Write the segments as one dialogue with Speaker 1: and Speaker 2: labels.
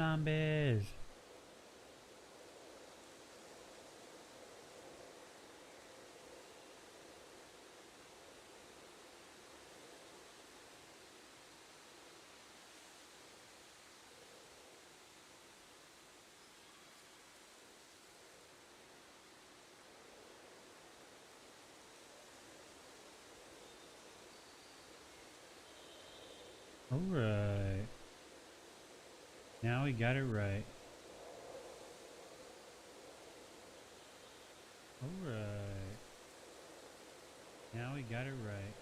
Speaker 1: Zombies. Alright. Now we got it right. Alright. Now we got it right.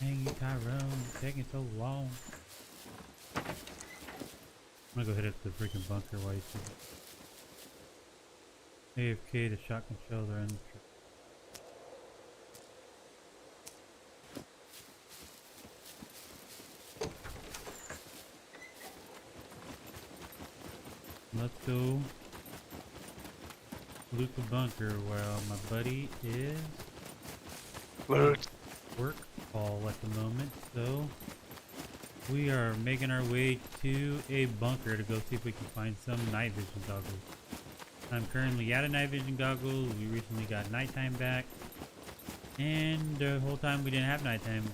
Speaker 1: Dang you, Tyrone. It's taking so long. I'm gonna go hit up the freaking bunker while you see AFK, the shotgun shells are in the truck. Let's go loot the bunker while my buddy is work call at the moment. So we are making our way to a bunker to go see if we can find some night vision goggles. I'm currently out of night vision goggles. We recently got nighttime back, and the whole time we didn't have nighttime.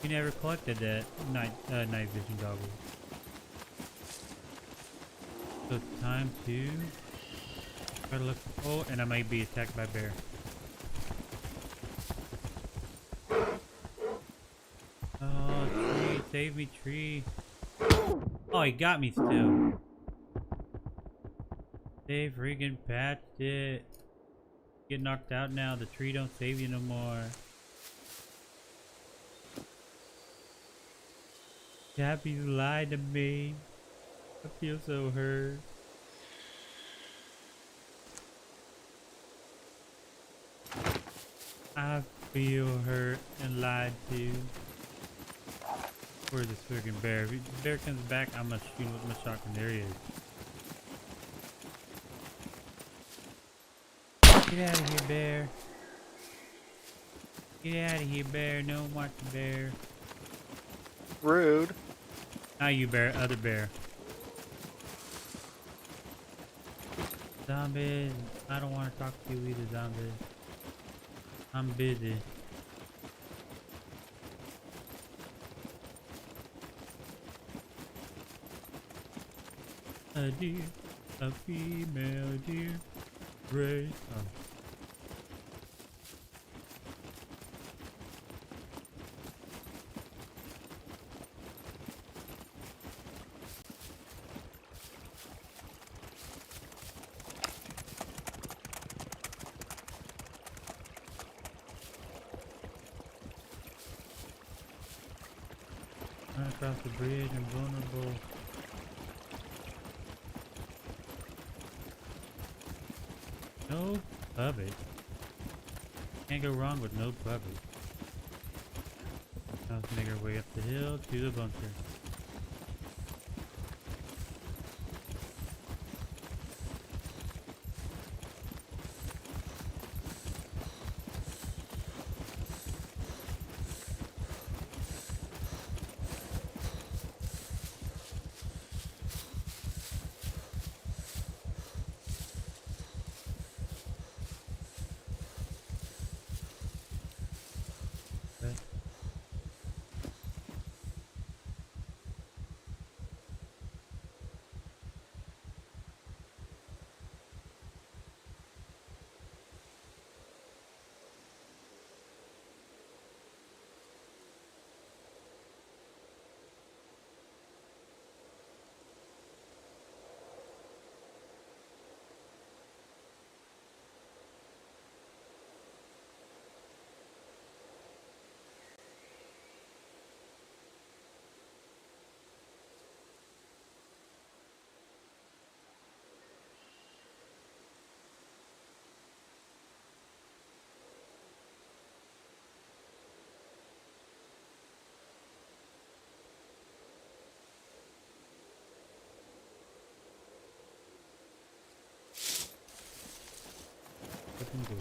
Speaker 1: We never collected that night vision goggles. So it's time to try to look. Oh, and I might be attacked by a bear. Oh, tree, save me, tree. Oh, he got me still. They freaking patched it. Get knocked out now. The tree don't save you no more. Happy lied to me. I feel so hurt. I feel hurt and lied to. Where's this freaking bear? If the bear comes back, I'm gonna shoot him with my shotgun. There he is. Get out of here, bear. Get out of here, bear. No one wants the bear.
Speaker 2: Rude.
Speaker 1: Not you, bear. Other bear. Zombies. I don't want to talk to you either, zombies. I'm busy. A deer, a female deer, race. Oh. Run across the bridge and vulnerable. No puppet. Can't go wrong with no puppet. Now let's make our way up the hill to the bunker. up and go.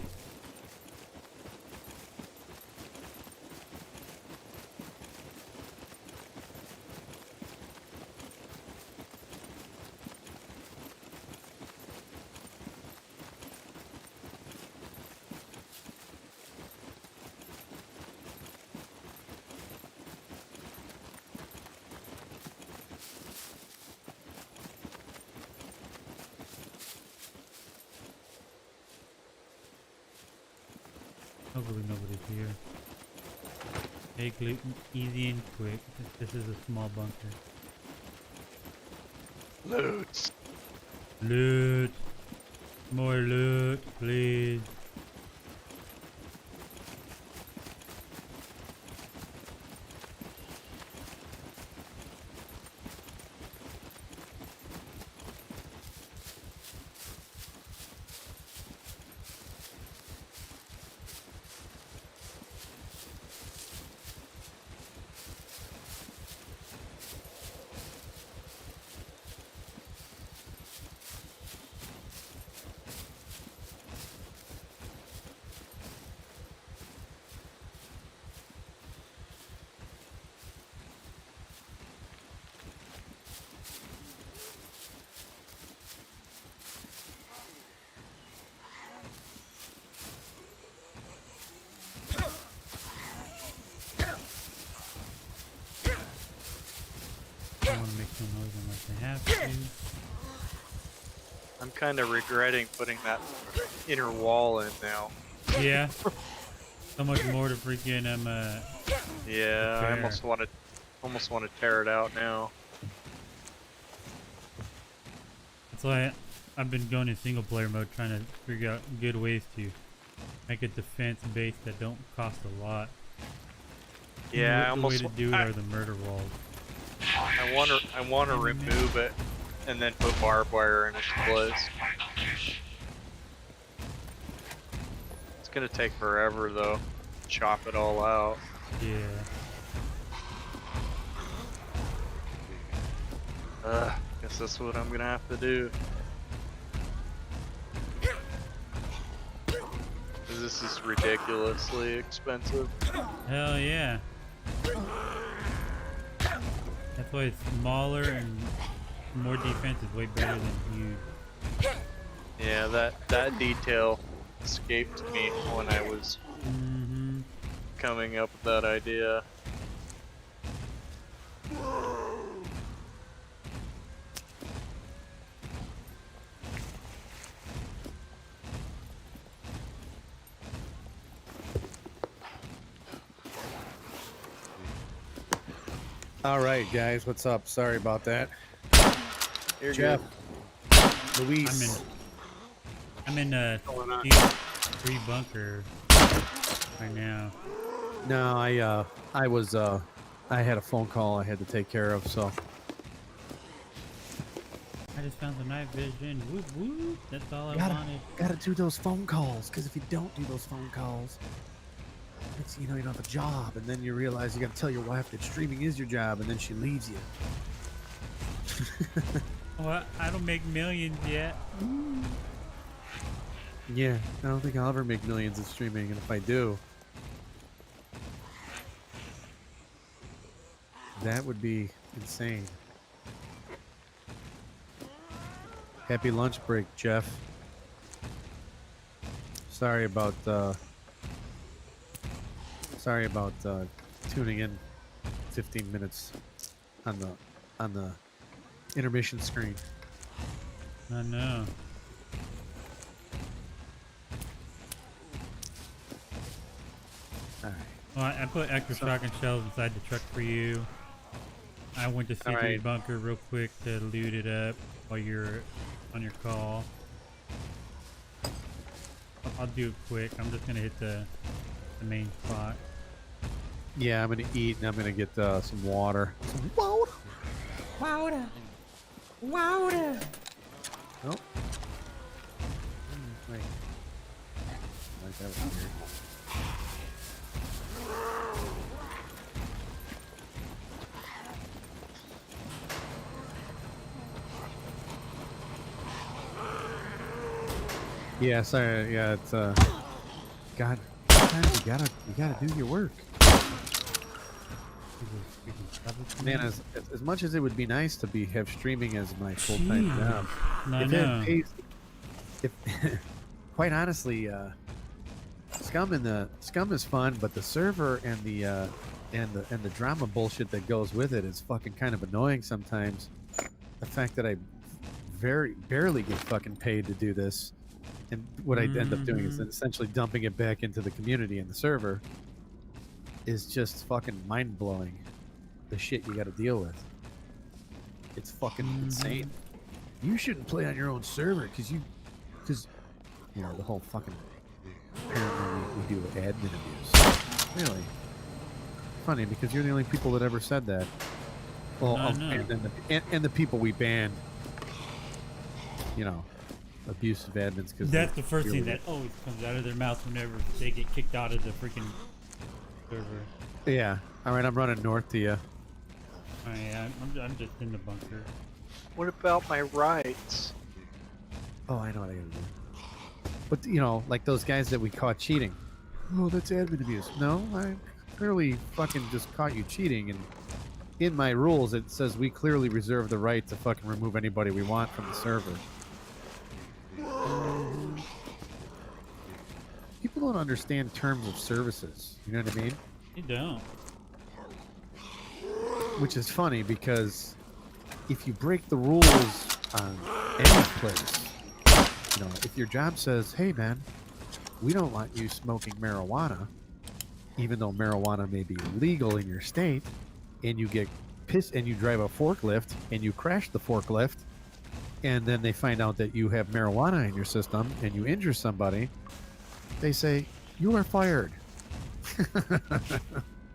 Speaker 1: Hopefully nobody's here. Hey, gluten, easy and quick. This is a small bunker.
Speaker 2: Loot.
Speaker 1: Loot. More loot, please. I want to make some noise unless I have to.
Speaker 2: I'm kind of regretting putting that inner wall in now.
Speaker 1: Yeah. So much more to freaking
Speaker 2: Yeah, I
Speaker 1: repair.
Speaker 2: almost want to tear it out now.
Speaker 1: That's why I've been going in single player mode, trying to figure out good ways to make a defense base that don't cost a lot.
Speaker 2: Yeah,
Speaker 1: The way to do it are the murder walls.
Speaker 2: I want to remove it and then put barbed wire in its place. It's gonna take forever though. Chop it all out.
Speaker 1: Yeah.
Speaker 2: Guess that's what I'm gonna have to do. 'Cause this is ridiculously expensive.
Speaker 1: Hell yeah. That's why it's smaller and more defense is way better than huge.
Speaker 2: Yeah, that detail escaped me when I was coming up with that idea.
Speaker 3: All right, guys, what's up? Sorry about that.
Speaker 2: You're
Speaker 3: Jeff,
Speaker 2: good.
Speaker 3: Luis.
Speaker 1: I'm in
Speaker 2: Going on?
Speaker 1: free bunker right now.
Speaker 3: No, I had a phone call I had to take care of, so.
Speaker 1: I just found the night vision. Whoop whoop. That's all I wanted.
Speaker 3: Gotta do those phone calls, because if you don't do those phone calls, it's, you don't have a job, and then you realize you gotta tell your wife that streaming is your job, and then she leaves you.
Speaker 1: Well, I don't make millions yet.
Speaker 3: Yeah, I don't think I'll ever make millions in streaming, and if I do, that would be insane. Happy lunch break, Jeff. Sorry about tuning in 15 minutes on the intermission screen.
Speaker 1: I know.
Speaker 3: All right.
Speaker 1: Well, I put extra shotgun shells inside the truck for you. I went to see through
Speaker 2: Alright.
Speaker 1: your bunker real quick to loot it up while you're on your call. I'll do it quick. I'm just gonna hit the main spot.
Speaker 3: Yeah, I'm gonna eat and I'm gonna get some water. Some water.
Speaker 1: Water. Water.
Speaker 3: Oh. Wait. Like that was weird. Yeah, sorry. Yeah, it's God, sometimes you gotta do your work. Man, as much as it would be nice to have streaming as my full-time job,
Speaker 1: I
Speaker 3: if it
Speaker 1: know.
Speaker 3: pays, if quite honestly, Scum is fun, but the server and the drama bullshit that goes with it is fucking kind of annoying sometimes. The fact that I barely get fucking paid to do this, and what I end up doing is essentially dumping it back into the community and the server is just fucking mind blowing. The shit you got to deal with. It's fucking insane. You shouldn't play on your own server because you know the whole fucking. Apparently we do admin abuse. Really funny because you're the only people that ever said that. Well, and the people we banned. You know, abusive admins because
Speaker 1: that's the first thing that always comes out of their mouth whenever they get kicked out of the freaking server.
Speaker 3: Yeah. All right, I'm running north to you.
Speaker 1: Oh, yeah, I'm just in the bunker.
Speaker 2: What about my rights?
Speaker 3: Oh, I know what I gotta do. But you know, like those guys that we caught cheating. Oh, that's admin abuse. No, I clearly fucking just caught you cheating, and in my rules it says we clearly reserve the right to fucking remove anybody we want from the server. People don't understand terms of services. You know what I mean?
Speaker 1: You don't.
Speaker 3: Which is funny because if you break the rules on any place, you know, if your job says, hey man, we don't want you smoking marijuana, even though marijuana may be legal in your state, and you get pissed and you drive a forklift and you crash the forklift, and then they find out that you have marijuana in your system and you injure somebody, they say, you are fired.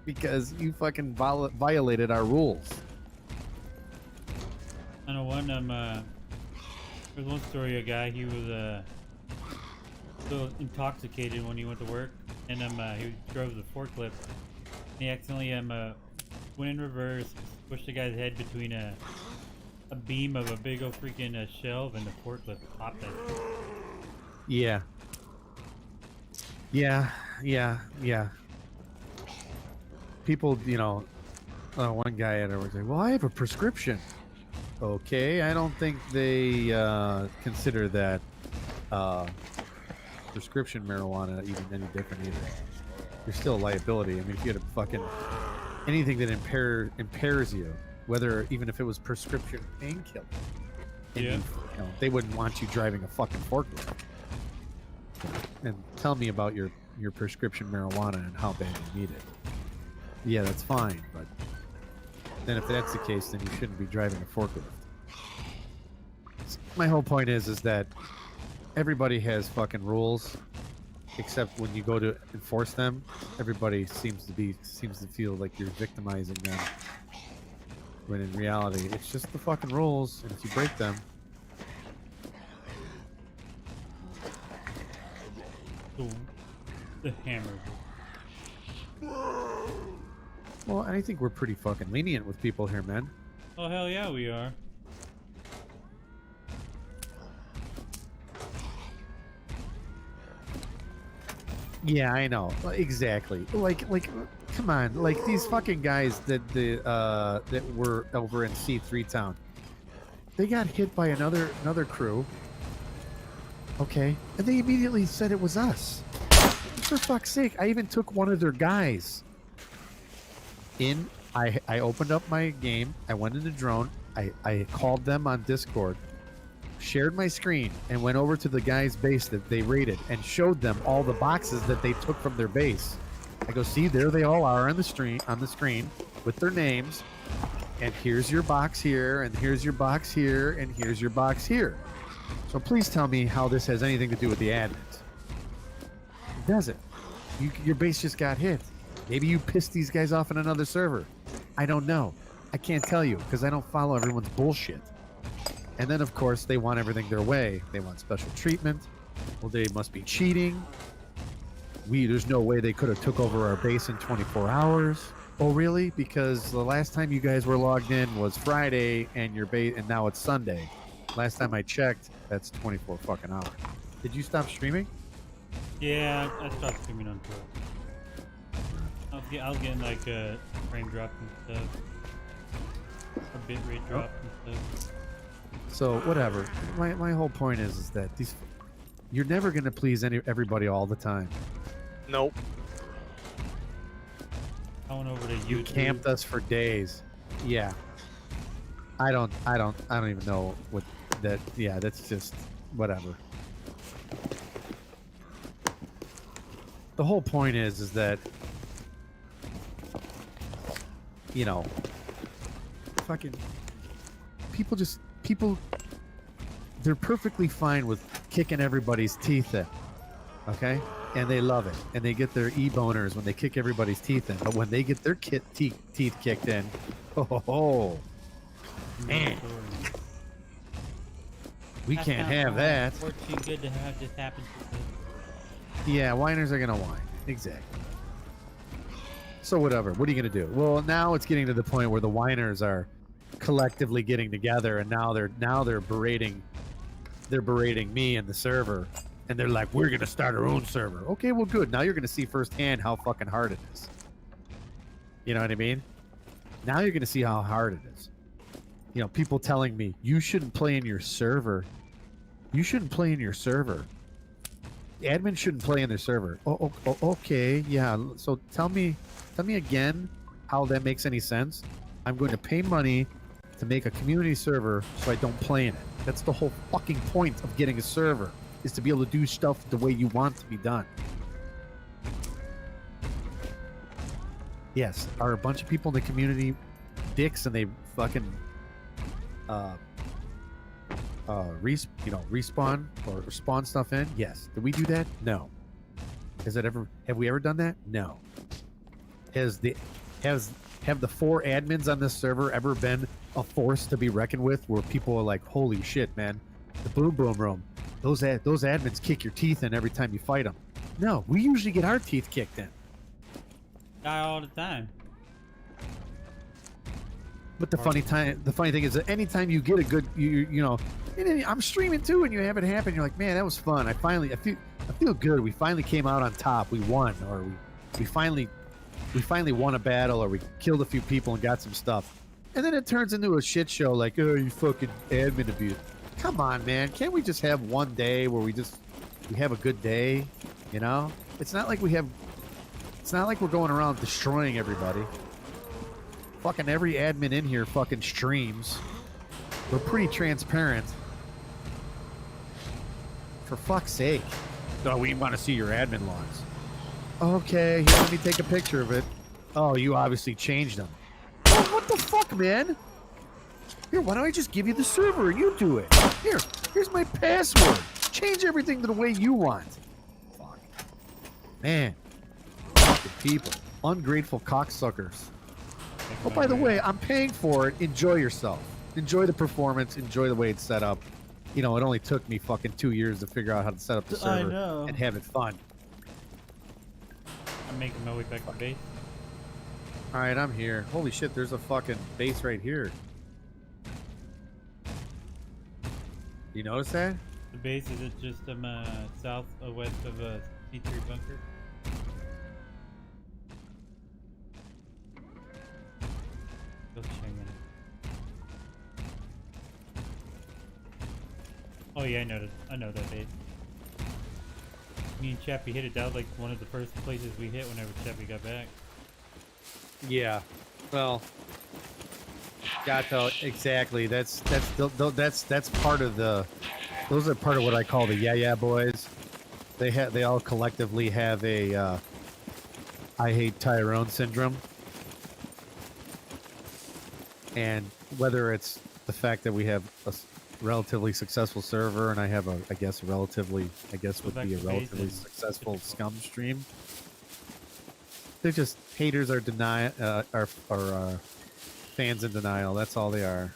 Speaker 3: Because you fucking violated our rules.
Speaker 1: I know one there's one story, a guy, he was so intoxicated when he went to work, and he drove the forklift. He accidentally went in reverse, pushed the guy's head between a beam of a big old freaking shelf, and the forklift popped that.
Speaker 3: Yeah. People, you know, one guy at work said, well, I have a prescription. Okay, I don't think they consider that prescription marijuana even any different either. There's still a liability. I mean, if you had a fucking anything that impairs you, whether even if it was prescription painkiller,
Speaker 1: yeah,
Speaker 3: they wouldn't want you driving a fucking forklift. And tell me about your prescription marijuana and how bad you need it. Yeah, that's fine, but then if that's the case, then you shouldn't be driving a forklift. My whole point is that everybody has fucking rules, except when you go to enforce them, everybody seems to feel like you're victimizing them. When in reality, it's just the fucking rules, and if you break them,
Speaker 1: the hammer.
Speaker 3: well, I think we're pretty fucking lenient with people here, man.
Speaker 1: Oh hell yeah, we are.
Speaker 3: Yeah, I know. Exactly. Like, come on. Like these fucking guys that were over in C3 Town. They got hit by another crew. Okay, and they immediately said it was us. For fuck's sake! I even took one of their guys. I opened up my game. I went into drone. I called them on Discord. Shared my screen and went over to the guy's base that they raided and showed them all the boxes that they took from their base. I go, see, there they all are on the screen with their names, and here's your box here, and here's your box here, and here's your box here. So please tell me how this has anything to do with the admins. It doesn't. Your base just got hit. Maybe you pissed these guys off in another server. I don't know. I can't tell you because I don't follow everyone's bullshit. And then, of course, they want everything their way. They want special treatment. Well, they must be cheating. There's no way they could have took over our base in 24 hours. Oh, really? Because the last time you guys were logged in was Friday, and your base, and now it's Sunday. Last time I checked, that's 24 fucking hours. Did you stop streaming?
Speaker 1: Yeah, I stopped streaming on Twitch. I was getting like a frame drop and stuff. A bitrate drop and stuff.
Speaker 3: So whatever. My whole point is that you're never gonna please everybody all the time.
Speaker 2: Nope.
Speaker 1: I went over to YouTube.
Speaker 3: You camped us for days. Yeah. I don't even know what that. Yeah, that's just whatever. The whole point is that, you know, fucking people, they're perfectly fine with kicking everybody's teeth in, okay? And they love it, and they get their e-boners when they kick everybody's teeth in. But when they get their teeth kicked in, oh, man, we can't have that.
Speaker 1: We're too good to have this happen to us.
Speaker 3: Yeah, whiners are gonna whine. Exactly. So whatever. What are you gonna do? Well, now it's getting to the point where the whiners are collectively getting together, and now they're berating me and the server, and they're like, we're gonna start our own server. Okay, well, good. Now you're gonna see firsthand how fucking hard it is. You know what I mean? Now you're gonna see how hard it is. You know, people telling me you shouldn't play in your server. You shouldn't play in your server. Admins shouldn't play in their server. Oh, okay, yeah. So tell me again how that makes any sense. I'm going to pay money to make a community server so I don't play in it. That's the whole fucking point of getting a server, is to be able to do stuff the way you want to be done. Yes, are a bunch of people in the community dicks and they fucking respawn or spawn stuff in? Yes. Did we do that? No. Have we ever done that? No. Have the 4 admins on this server ever been a force to be reckoned with, where people are like, holy shit, man, the boom boom room, those admins kick your teeth in every time you fight them? No, we usually get our teeth kicked in.
Speaker 1: Die all the time.
Speaker 3: But the funny thing is that anytime you get a good, you know, and then I'm streaming too, and you have it happen, you're like, man, that was fun. I feel good. We finally came out on top. We won, or we finally won a battle, or we killed a few people and got some stuff. And then it turns into a shit show, like, oh, you fucking admin abuse. Come on, man. Can't we just have one day where we have a good day? You know, it's not like we're going around destroying everybody. Fucking every admin in here fucking streams. We're pretty transparent. For fuck's sake. Oh, we want to see your admin logs. Okay, here, let me take a picture of it. Oh, you obviously changed them. Oh, what the fuck, man? Here, why don't I just give you the server and you do it? Here's my password. Change everything to the way you want. Fuck. Man. Fucking people. Ungrateful cocksuckers. Oh, by the way, I'm paying for it. Enjoy yourself. Enjoy the performance. Enjoy the way it's set up. You know, it only took me fucking 2 years to figure out how to set up the server and have it fun.
Speaker 1: I'm making my way back to base.
Speaker 3: Alright, I'm here. Holy shit, there's a fucking base right here. You notice that?
Speaker 1: The base is just south west of a C3 bunker. Go check it. Oh yeah, I know that base. Me and Chappie hit it. That was like one of the first places we hit whenever Chappie got back.
Speaker 3: Yeah. Well, Gato, exactly. That's part of the. Those are part of what I call the yeah boys. They all collectively have a I hate Tyrone syndrome. And whether it's the fact that we have a relatively successful server, and I have would be a relatively successful SCUM stream. They're just haters are fans in denial. That's all they are.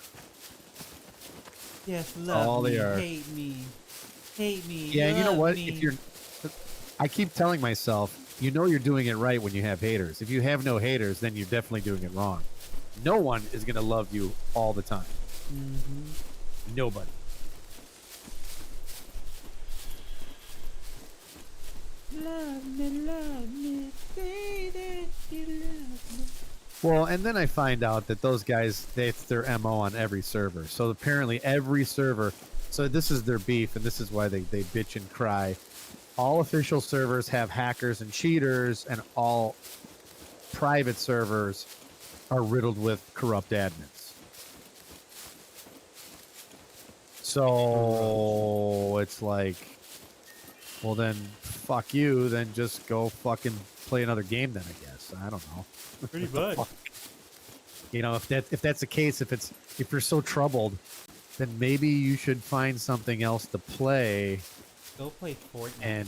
Speaker 1: Yes, love
Speaker 3: all
Speaker 1: me,
Speaker 3: they are.
Speaker 1: hate me.
Speaker 3: Yeah, and you know what?
Speaker 1: Me.
Speaker 3: I keep telling myself, you know, you're doing it right when you have haters. If you have no haters, then you're definitely doing it wrong. No one is gonna love you all the time.
Speaker 1: Mm-hmm.
Speaker 3: Nobody.
Speaker 1: love me, say that you love me.
Speaker 3: Well, and then I find out that those guys, it's their MO on every server. So apparently every server, so this is their beef, and this is why they bitch and cry. All official servers have hackers and cheaters, and all private servers are riddled with corrupt admins. So it's like, well then, fuck you, then just go fucking play another game then, I guess. I don't know.
Speaker 1: Pretty much.
Speaker 3: You know, if that's the case, if you're so troubled, then maybe you should find something else to play.
Speaker 1: Go play Fortnite.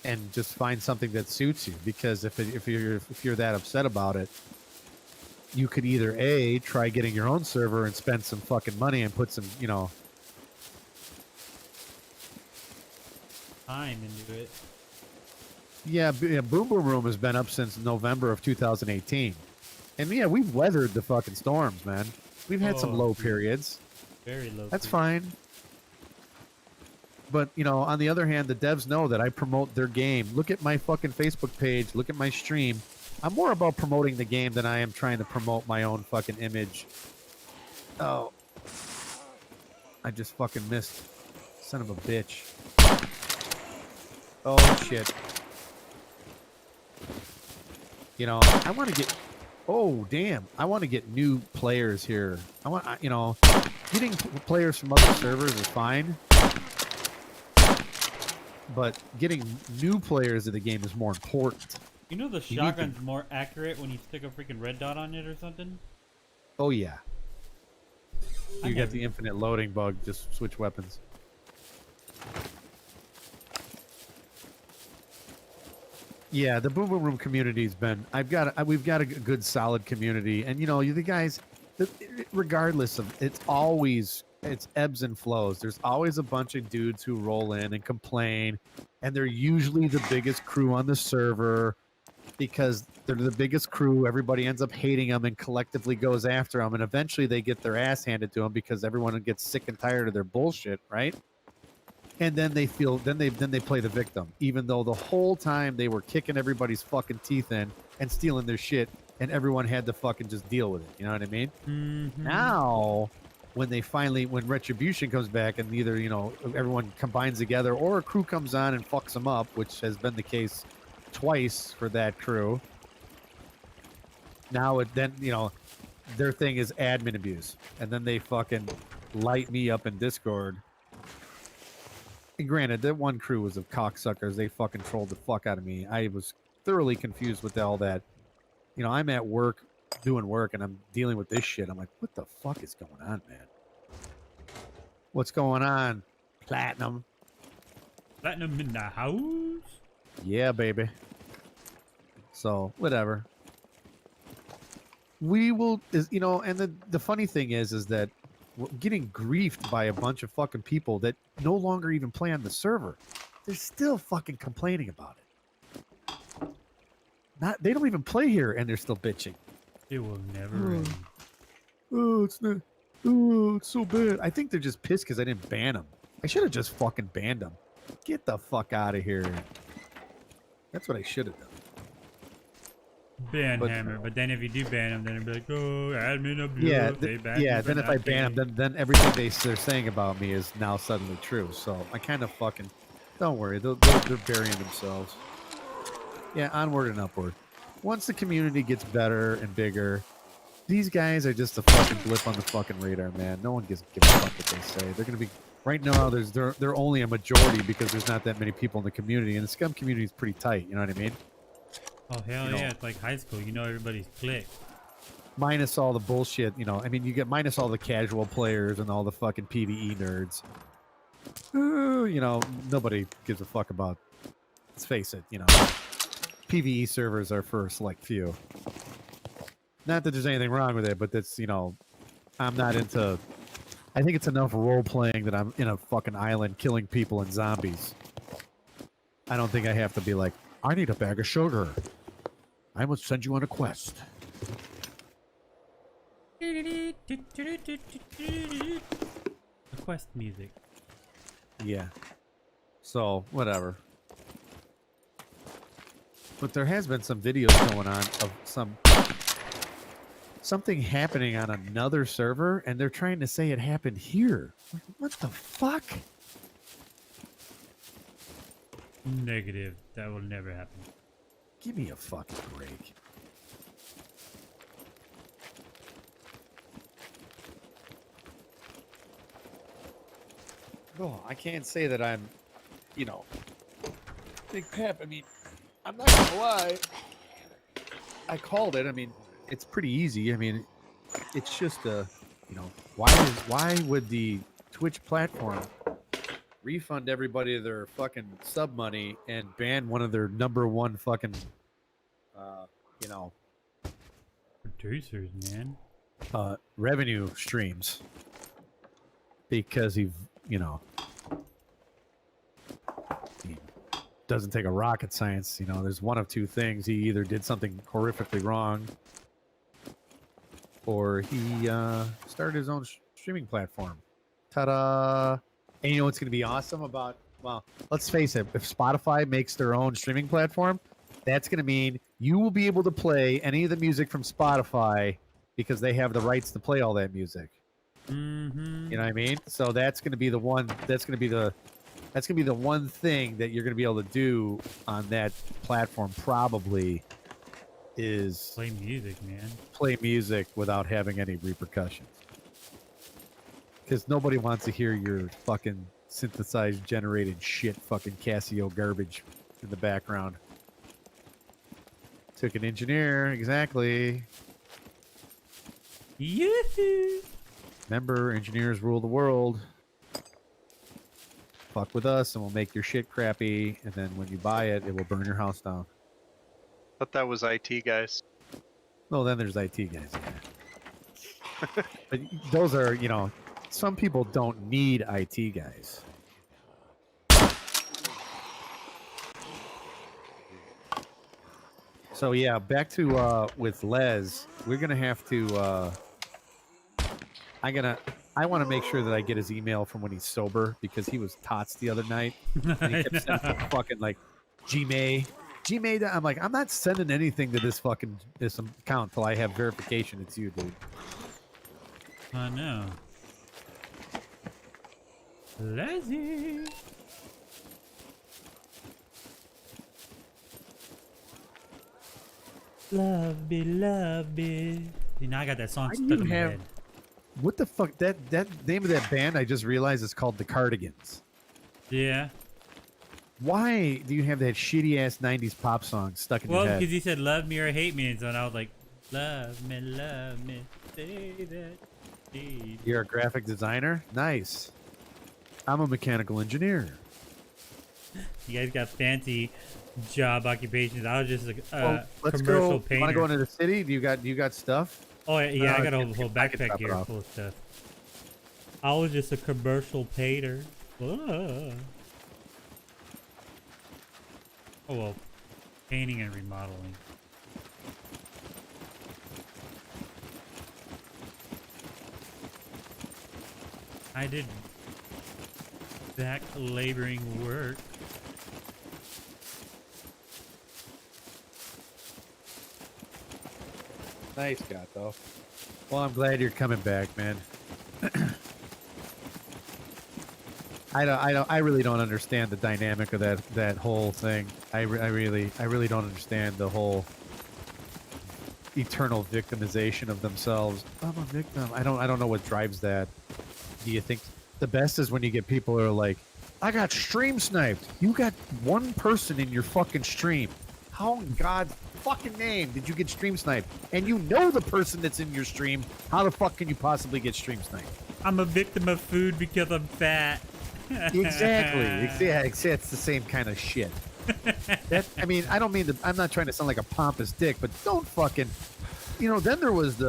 Speaker 3: And just find something that suits you. Because if you're that upset about it, you could either A, try getting your own server and spend some fucking money and put some, you know,
Speaker 1: time into it.
Speaker 3: Yeah, Boom Boom Room has been up since November of 2018. And yeah, we've weathered the fucking storms, man. We've had some low periods.
Speaker 1: Very low.
Speaker 3: That's fine. But, you know, on the other hand, the devs know that I promote their game. Look at my fucking Facebook page. Look at my stream. I'm more about promoting the game than I am trying to promote my own fucking image. Oh. I just fucking missed. Son of a bitch. Oh, shit. You know, I want to get... Oh, damn. I want to get new players here. I want, you know, getting players from other servers is fine. But getting new players to the game is more important.
Speaker 1: You know the shotgun's more accurate when you stick a freaking red dot on it or something?
Speaker 3: Oh, yeah. You got the infinite loading bug. Just switch weapons. Yeah, the Boom Boom Room community's been... we've got a good, solid community. And, you know, the guys, regardless of... It's ebbs and flows. There's always a bunch of dudes who roll in and complain, and they're usually the biggest crew on the server because they're the biggest crew. Everybody ends up hating them and collectively goes after them, and eventually they get their ass handed to them because everyone gets sick and tired of their bullshit, right? And then they play the victim, even though the whole time they were kicking everybody's fucking teeth in and stealing their shit, and everyone had to fucking just deal with it. You know what I mean?
Speaker 1: Mm-hmm.
Speaker 3: Now, when Retribution comes back and either, you know, everyone combines together or a crew comes on and fucks them up, which has been the case twice for that crew. Now then, you know, their thing is admin abuse, and then they fucking light me up in Discord. And granted, that one crew was of cocksuckers. They fucking trolled the fuck out of me. I was thoroughly confused with all that. You know, I'm at work doing work and I'm dealing with this shit. I'm like, what the fuck is going on, man? What's going on? Platinum.
Speaker 1: Platinum in the house?
Speaker 3: Yeah, baby. So, whatever. We will, you know, and the funny thing is that we're getting griefed by a bunch of fucking people that no longer even play on the server. They're still fucking complaining about it. They don't even play here and they're still bitching.
Speaker 1: It will never end.
Speaker 3: Oh, it's not. Oh, it's so bad. I think they're just pissed because I didn't ban them. I should have just fucking banned them. Get the fuck out of here. That's what I should have done.
Speaker 1: Ban Hammer, but then if you do ban them, then it'll be like, oh, admin abuse.
Speaker 3: Yeah, then if I ban them, then everything they're saying about me is now suddenly true. So I kind of fucking... Don't worry, they're burying themselves. Yeah, onward and upward. Once the community gets better and bigger, these guys are just a fucking blip on the fucking radar, man. No one gives a fuck what they say. They're gonna be right now. They're only a majority because there's not that many people in the community, and the SCUM community is pretty tight. You know what I mean?
Speaker 1: Oh hell yeah! It's like high school. You know everybody's clique.
Speaker 3: Minus all the bullshit. You know, I mean, you get minus all the casual players and all the fucking PvE nerds. You know, nobody gives a fuck about. Let's face it. You know. PvE servers are for a select few. Not that there's anything wrong with it, but that's, you know, I'm not into... I think it's enough role-playing that I'm in a fucking island killing people and zombies. I don't think I have to be like, I need a bag of sugar. I must send you on a quest.
Speaker 1: The quest music.
Speaker 3: Yeah. So, whatever. But there has been some videos going on of something happening on another server, and they're trying to say it happened here. Like, what the fuck?
Speaker 1: Negative. That will never happen.
Speaker 3: Give me a fucking break. Oh, I can't say that I'm, you know, Big Pep. I mean, I'm not gonna lie. I called it. I mean, it's pretty easy. I mean, it's just you know, why would the Twitch platform refund everybody their fucking sub money and ban one of their #1 fucking, you know,
Speaker 1: Producers, man.
Speaker 3: revenue streams because he doesn't take a rocket science. You know, there's one of two things: he either did something horrifically wrong, or he started his own streaming platform. Ta-da! And you know what's going to be awesome about? Well, let's face it: if Spotify makes their own streaming platform, that's going to mean you will be able to play any of the music from Spotify because they have the rights to play all that music.
Speaker 1: Mm-hmm.
Speaker 3: You know what I mean? So that's going to be the one. That's going to be the one thing that you're going to be able to do on that platform. Probably is
Speaker 1: Play music, man.
Speaker 3: play music without having any repercussions. Because nobody wants to hear your fucking synthesized, generated shit, fucking Casio garbage in the background. Took an engineer, exactly.
Speaker 1: Yoo-hoo!
Speaker 3: Remember, engineers rule the world. Fuck with us, and we'll make your shit crappy. And then when you buy it, it will burn your house down.
Speaker 2: Thought that was IT guys.
Speaker 3: Well, then there's IT guys. Yeah. But those are, you know, some people don't need IT guys. So yeah, back to with Les, we're gonna have to. I want to make sure that I get his email from when he's sober because he was tots the other night and he kept sending fucking like Gmail. I'm like, I'm not sending anything to this account till I have verification it's you, dude.
Speaker 1: I know. Lazy. Love me, love me. You know, I got that song
Speaker 3: Why do
Speaker 1: stuck
Speaker 3: you
Speaker 1: in my
Speaker 3: have-
Speaker 1: head.
Speaker 3: What the fuck? That name of that band I just realized is called the Cardigans.
Speaker 1: Yeah.
Speaker 3: Why do you have that shitty ass '90s pop song stuck in
Speaker 1: Well,
Speaker 3: your head?
Speaker 1: because he said love me or hate me, and so I was like, love me, say that. Need.
Speaker 3: You're a graphic designer? Nice. I'm a mechanical engineer.
Speaker 1: You guys got fancy job occupations. I was just a
Speaker 3: Let's
Speaker 1: commercial
Speaker 3: go.
Speaker 1: painter.
Speaker 3: Want to go into the city? Do you got stuff?
Speaker 1: Oh yeah, I got a
Speaker 3: I
Speaker 1: whole
Speaker 3: can
Speaker 1: backpack
Speaker 3: drop it
Speaker 1: here
Speaker 3: off.
Speaker 1: full of stuff. I was just a commercial painter. Oh well, painting and remodeling. I did back laboring work.
Speaker 3: Nice, Gato. Well, I'm glad you're coming back, man. I really don't understand the dynamic of that whole thing. I really don't understand the whole eternal victimization of themselves. I'm a victim. I don't know what drives that. Do you think the best is when you get people who are like, I got stream sniped. You got one person in your fucking stream. How in God's fucking name did you get stream sniped? And you know the person that's in your stream. How the fuck can you possibly get stream sniped?
Speaker 1: I'm a victim of food because I'm fat.
Speaker 3: Exactly. Yeah, it's the same kind of shit. I mean, I don't mean to. I'm not trying to sound like a pompous dick, but don't fucking. You know, then there was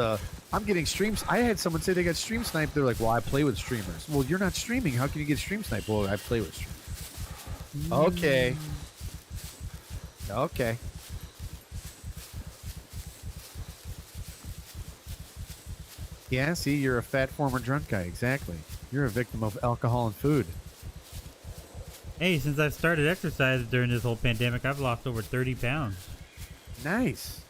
Speaker 3: I'm getting streams. I had someone say they got stream sniped. They're like, well, I play with streamers. Well, you're not streaming. How can you get stream sniped? Well, I play with streamers. Okay. Okay. Yeah, see, you're a fat former drunk guy. Exactly. You're a victim of alcohol and food.
Speaker 1: Hey, since I've started exercise during this whole pandemic, I've lost over 30 pounds.
Speaker 3: Nice.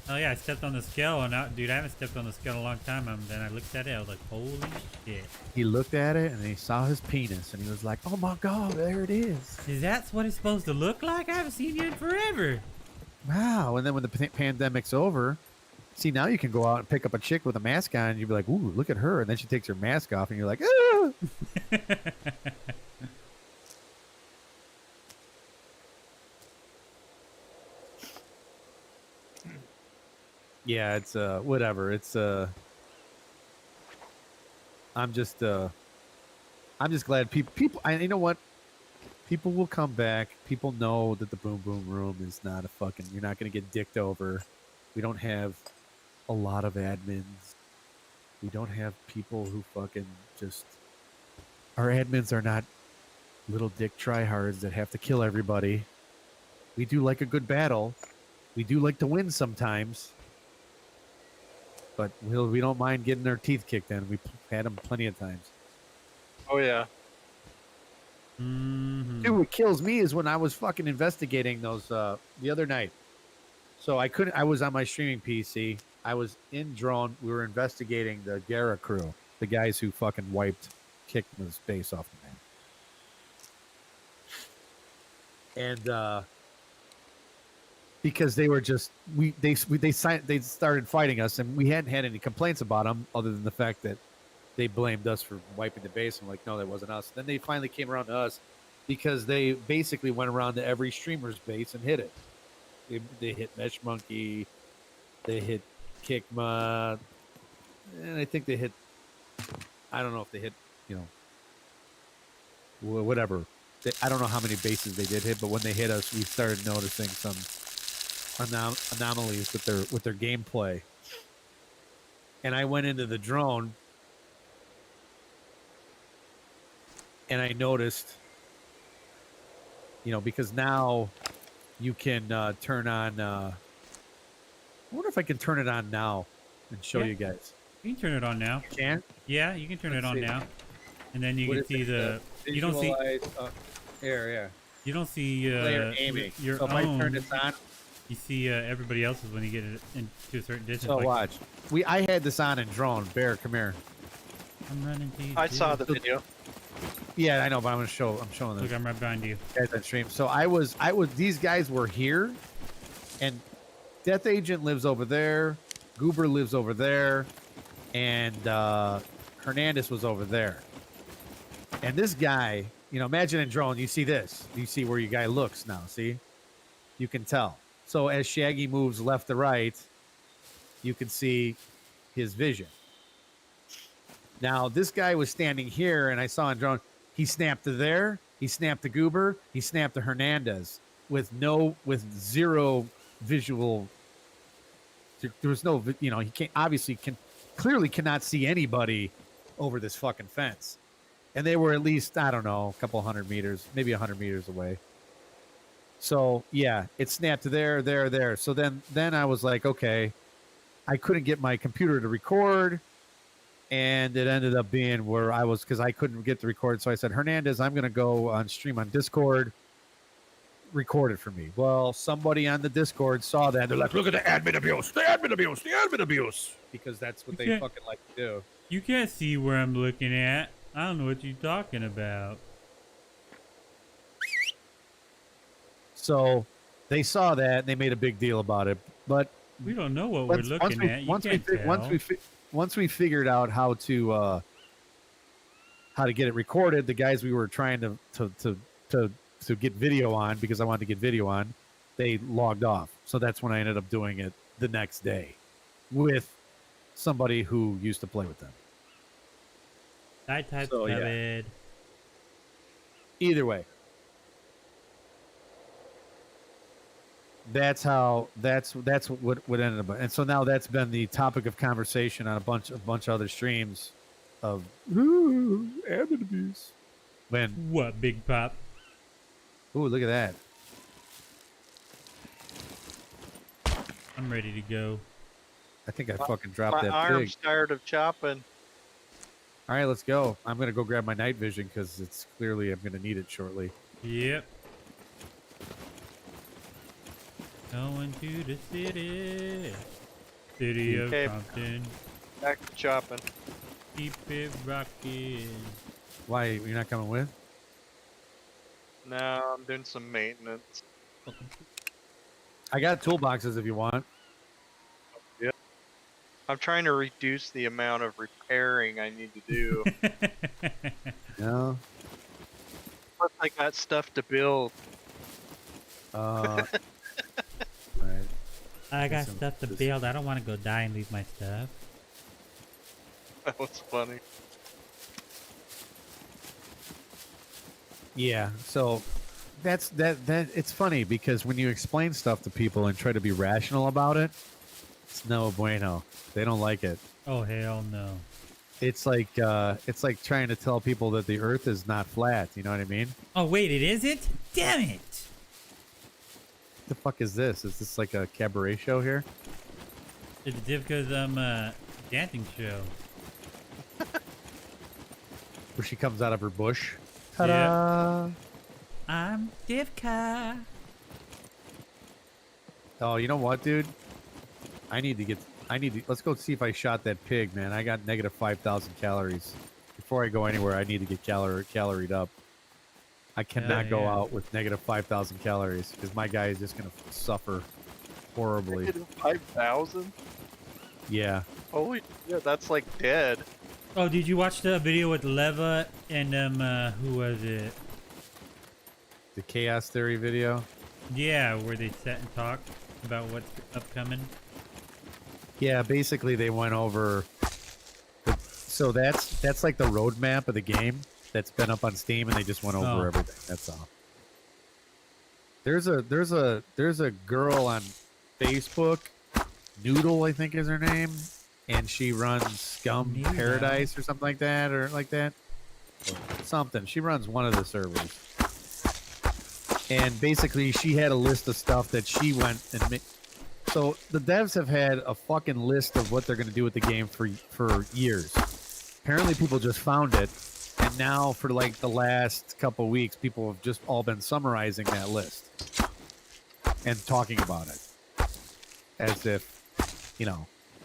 Speaker 1: Oh yeah, I stepped on the scale, and dude, I haven't stepped on the scale in a long time. Then I looked at it, I was like, holy shit.
Speaker 3: He looked at it and he saw his penis and he was like, "Oh my god, there it is."
Speaker 1: Is that what it's supposed to look like? I haven't seen you in forever.
Speaker 3: Wow. And then when the pandemic's over, see, now you can go out and pick up a chick with a mask on and you'd be like, "Ooh, look at her." And then she takes her mask off and you're like, "Ah." Yeah, it's whatever. It's I'm just glad you know what? People will come back. People know that the boom boom room is not a fucking, you're not going to get dicked over. We don't have a lot of admins. We don't have people who fucking just, our admins are not little dick tryhards that have to kill everybody. We do like a good battle. We do like to win sometimes. But we don't mind getting our teeth kicked in. We've had them plenty of times.
Speaker 2: Oh yeah.
Speaker 1: Mm-hmm.
Speaker 3: Dude, what kills me is when I was fucking investigating those the other night. So I was on my streaming PC. I was in drone. We were investigating the Gara crew, the guys who fucking kicked the space off the man. And because they were just they started fighting us, and we hadn't had any complaints about them other than the fact that they blamed us for wiping the base. I'm like, no, that wasn't us. Then they finally came around to us because they basically went around to every streamer's base and hit it. They hit Mesh Monkey, they hit Kickma, and I think they hit, I don't know if they hit, whatever. I don't know how many bases they did hit, but when they hit us, we started noticing some anomalies with their gameplay. And I went into the drone and I noticed, because now you can turn on, I wonder if I can turn it on now and show you guys.
Speaker 1: You can turn it on now.
Speaker 3: You can?
Speaker 1: Yeah, you can turn it on
Speaker 3: see.
Speaker 1: now. And then you can see you don't see
Speaker 3: here, yeah.
Speaker 1: You don't see
Speaker 3: Player aiming.
Speaker 1: your
Speaker 3: so if
Speaker 1: own.
Speaker 3: I turn this on,
Speaker 1: you see everybody else's when you get it into a certain distance.
Speaker 3: so
Speaker 1: like,
Speaker 3: watch. I had this on in drone. Bear, come here.
Speaker 1: I'm running to you.
Speaker 2: I
Speaker 1: dude.
Speaker 2: saw the video.
Speaker 3: Yeah, I know, but I'm showing this.
Speaker 1: Look, I'm right behind you.
Speaker 3: Guys on stream. So these guys were here, and Death Agent lives over there, Goober lives over there, and Hernandez was over there. And this guy, imagine in drone, you see this. You see where your guy looks now, see? You can tell. So as Shaggy moves left to right, you can see his vision. Now, this guy was standing here, and I saw in drone, he snapped to there, he snapped to Goober, he snapped to Hernandez with zero visual. There was no, he clearly cannot see anybody over this fucking fence. And they were at least, I don't know, a couple 100 meters, maybe 100 meters away. So, yeah, it snapped to there. So then I was like, okay, I couldn't get my computer to record. And it ended up being where I was, because I couldn't get to record. So I said, Hernandez, I'm going to go on stream on Discord. Record it for me. Well, somebody on the Discord saw that. They're like, look at the admin abuse, the admin abuse, the admin abuse. Because that's what they fucking like to do.
Speaker 1: You can't see where I'm looking at. I don't know what you're talking about.
Speaker 3: So they saw that and they made a big deal about it. But
Speaker 1: we don't know what we're looking at.
Speaker 3: Once we figured out how to get it recorded, the guys we were trying to get video on, because I wanted to get video on, they logged off. So that's when I ended up doing it the next day with somebody who used to play with them.
Speaker 1: Yeah.
Speaker 3: Either way, that's what ended up. And so now that's been the topic of conversation on a bunch of other streams of admin abuse.
Speaker 1: What, Big Pop?
Speaker 3: Ooh, look at that.
Speaker 1: I'm ready to go.
Speaker 3: I think I fucking dropped
Speaker 2: My
Speaker 3: that
Speaker 2: arm's
Speaker 3: pig.
Speaker 2: tired of chopping.
Speaker 3: All right, let's go. I'm going to go grab my night vision because it's clearly I'm going to need it shortly.
Speaker 1: Yep. Going to the city. City of
Speaker 2: Okay.
Speaker 1: Compton.
Speaker 2: Back to chopping.
Speaker 1: Keep it rocking.
Speaker 3: Why you're not coming with?
Speaker 2: Now I'm doing some maintenance.
Speaker 3: I got toolboxes if you want.
Speaker 2: I'm trying to reduce the amount of repairing I need to do.
Speaker 3: No.
Speaker 2: Plus, I got stuff to build.
Speaker 3: Right.
Speaker 1: I got
Speaker 3: Listen,
Speaker 1: stuff to
Speaker 3: this-
Speaker 1: build. I don't want to go die and leave my stuff.
Speaker 2: That was funny.
Speaker 3: Yeah. So that it's funny because when you explain stuff to people and try to be rational about it, it's no bueno. They don't like it.
Speaker 1: Oh hell no.
Speaker 3: It's like trying to tell people that the Earth is not flat. You know what I mean?
Speaker 1: Oh wait, it isn't? Damn it!
Speaker 3: What the fuck is this? Is this like a cabaret show here?
Speaker 1: It's Divka's dancing show.
Speaker 3: Where she comes out of her bush.
Speaker 1: Yeah.
Speaker 3: Ta-da!
Speaker 1: I'm Divka.
Speaker 3: Oh, you know what, dude? Let's go see if I shot that pig, man. I got negative 5,000 calories. Before I go anywhere, I need to get caloried up. I cannot go
Speaker 1: yeah.
Speaker 3: out with negative 5,000 calories because my guy is just going to suffer horribly.
Speaker 2: 5,000?
Speaker 3: Yeah.
Speaker 2: Holy shit, that's like dead.
Speaker 1: Oh, did you watch the video with Leva and who was it?
Speaker 3: The chaos theory video.
Speaker 1: Yeah, where they sat and talked about what's upcoming.
Speaker 3: Yeah, basically they went over. So that's like the roadmap of the game that's been up on Steam, and they just went over everything. That's all. There's a girl on Facebook, Noodle I think is her name, and she runs Scum
Speaker 1: Noodle.
Speaker 3: Paradise or something like that, or something. She runs one of the servers, and basically she had a list of stuff that she went and made. So the devs have had a fucking list of what they're going to do with the game for years. Apparently people just found it, and now for like the last couple weeks, people have just all been summarizing that list and talking about it as if,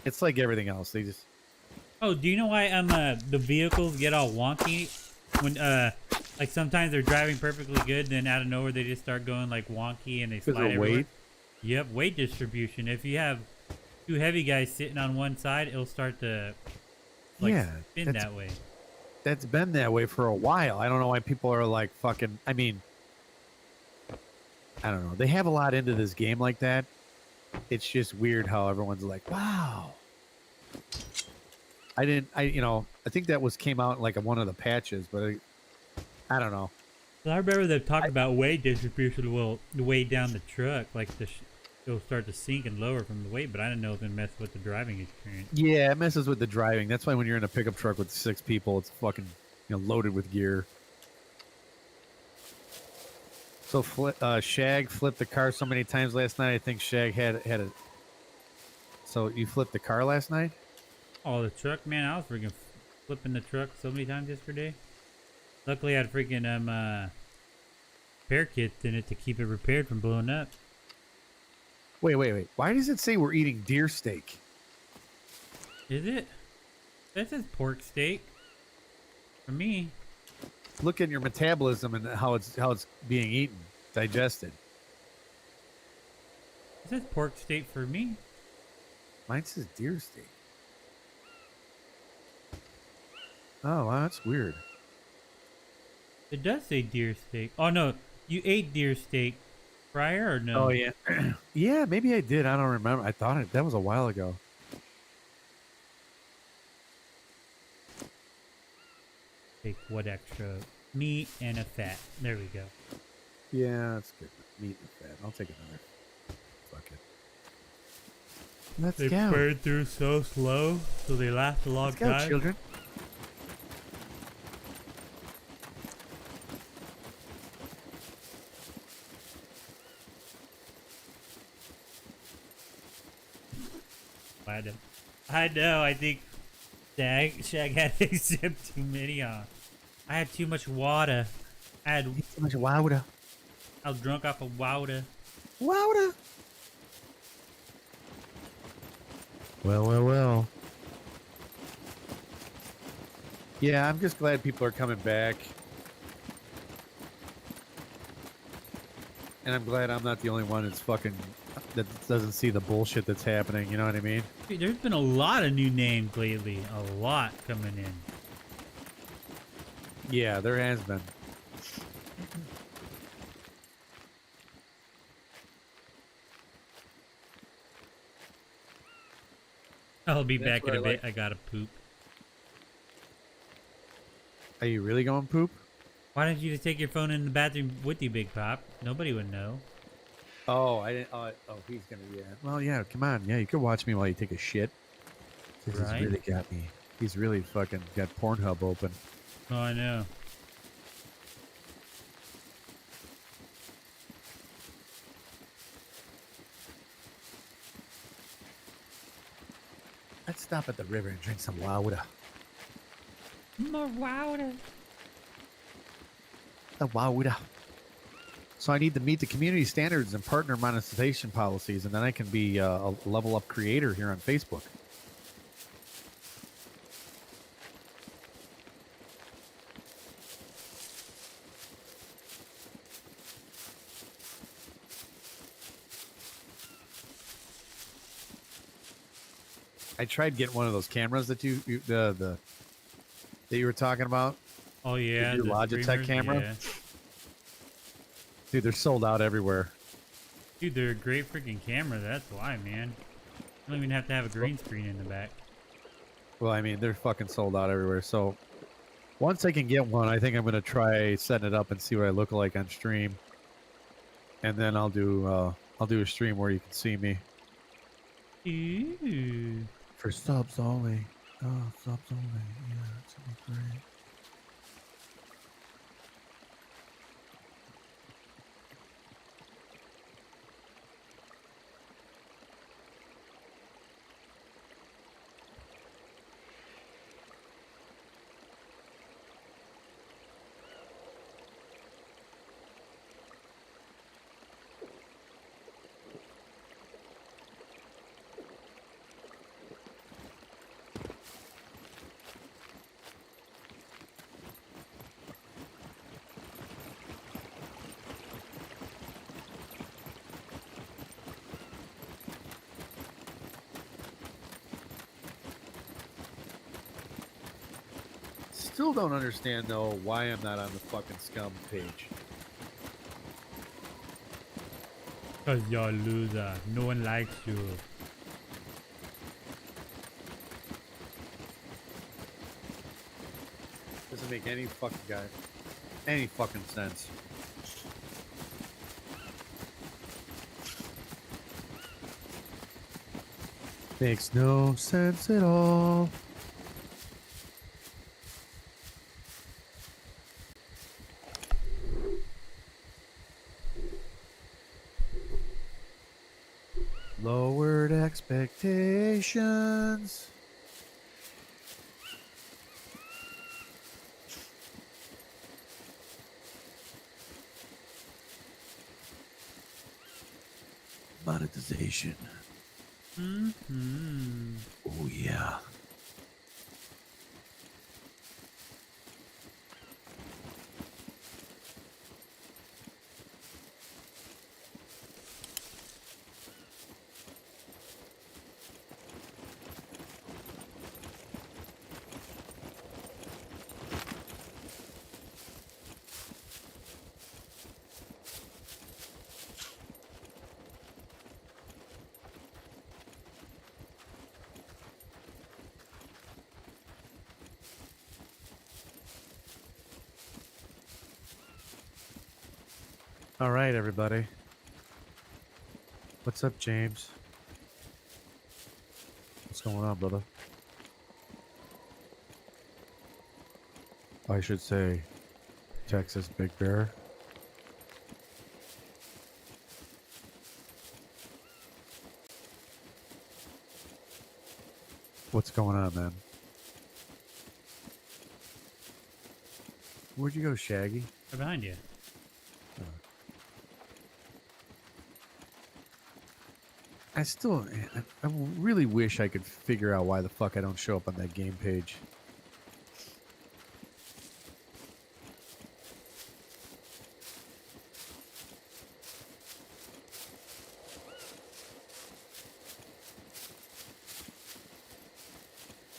Speaker 3: it's like everything else. They just
Speaker 1: Oh, do you know why the vehicles get all wonky when like sometimes they're driving perfectly good, then out of nowhere they just start going like wonky and they
Speaker 3: because
Speaker 1: slide
Speaker 3: of
Speaker 1: everywhere?
Speaker 3: weight.
Speaker 1: Yep, weight distribution. If you have two heavy guys sitting on one side, it'll start to spin that way.
Speaker 3: That's been that way for a while. I don't know why people are like fucking. I mean, I don't know. They have a lot into this game like that. It's just weird how everyone's like, "Wow." I think that came out in like one of the patches, but I don't know.
Speaker 1: So I remember them talking about weight distribution will weigh down the truck, like it'll start to sink and lower from the weight, but I didn't know if it messed with the driving experience.
Speaker 3: Yeah, it messes with the driving. That's why when you're in a pickup truck with 6 people, it's fucking loaded with gear. So Shag flipped the car so many times last night. I think Shag had a. So you flipped the car last night?
Speaker 1: Oh, the truck, man! I was freaking flipping the truck so many times yesterday. Luckily, I had freaking repair kits in it to keep it repaired from blowing up.
Speaker 3: Wait. Why does it say we're eating deer steak?
Speaker 1: Is it? That says pork steak. For me.
Speaker 3: Look at your metabolism and how it's being eaten, digested.
Speaker 1: It says pork steak for me.
Speaker 3: Mine says deer steak. Oh, wow, that's weird.
Speaker 1: It does say deer steak. Oh no, you ate deer steak prior or no?
Speaker 3: Oh yeah, yeah. Maybe I did. I don't remember. I thought that was a while ago.
Speaker 1: Take what extra meat and a fat. There we go.
Speaker 3: Yeah, that's good. Meat and fat. I'll take another. Fuck it. Let's
Speaker 1: They
Speaker 3: go.
Speaker 1: burn through so slow, so they last a long
Speaker 3: Let's go,
Speaker 1: time.
Speaker 3: children.
Speaker 1: I know. I think Shag had to sip too many on. I had too much water. I
Speaker 3: Eat so much water.
Speaker 1: was drunk off of water.
Speaker 3: Water. Well. Yeah, I'm just glad people are coming back. And I'm glad I'm not the only one that doesn't see the bullshit that's happening. You know what I mean?
Speaker 1: Dude, there's been a lot of new names lately. A lot coming in.
Speaker 3: Yeah, there has been.
Speaker 1: I'll be
Speaker 3: That's
Speaker 1: back
Speaker 3: what
Speaker 1: in a
Speaker 3: I
Speaker 1: bit. I gotta poop.
Speaker 3: Are you really going poop?
Speaker 1: Why didn't you just take your phone in the bathroom with you, Big Pop? Nobody would know.
Speaker 3: Oh, I didn't. He's gonna. Yeah. Well, yeah. Come on. Yeah, you could watch me while you take a shit. 'Cause
Speaker 1: Right?
Speaker 3: he's really got me. He's really fucking got Pornhub open.
Speaker 1: Oh, I know.
Speaker 3: Let's stop at the river and drink some water.
Speaker 1: More water.
Speaker 3: The water. So I need to meet the community standards and partner monetization policies, and then I can be a level up creator here on Facebook. I tried getting one of those cameras that that you were talking about.
Speaker 1: Oh, yeah.
Speaker 3: Your
Speaker 1: the
Speaker 3: Logitech
Speaker 1: streamers,
Speaker 3: camera?
Speaker 1: yeah.
Speaker 3: Dude, they're sold out everywhere.
Speaker 1: Dude, they're a great freaking camera. That's why, man. You don't even have to have a green screen in the back.
Speaker 3: Well, I mean, they're fucking sold out everywhere. So once I can get one, I think I'm gonna try setting it up and see what I look like on stream, and then I'll do a stream where you can see me
Speaker 1: Ooh.
Speaker 3: for subs only. Oh, subs only. Yeah, that's gonna be great. Still don't understand though why I'm not on the fucking SCUM page.
Speaker 1: Because you're a loser. No one likes you.
Speaker 3: Doesn't make any fucking sense. Makes no sense at all. Lowered expectations. Monetization.
Speaker 1: Mm-hmm.
Speaker 3: Oh yeah. All right, everybody. What's up, James? What's going on, brother? I should say Texas Big Bear. What's going on, man? Where'd you go, Shaggy?
Speaker 1: Right behind you.
Speaker 3: I really wish I could figure out why the fuck I don't show up on that game page.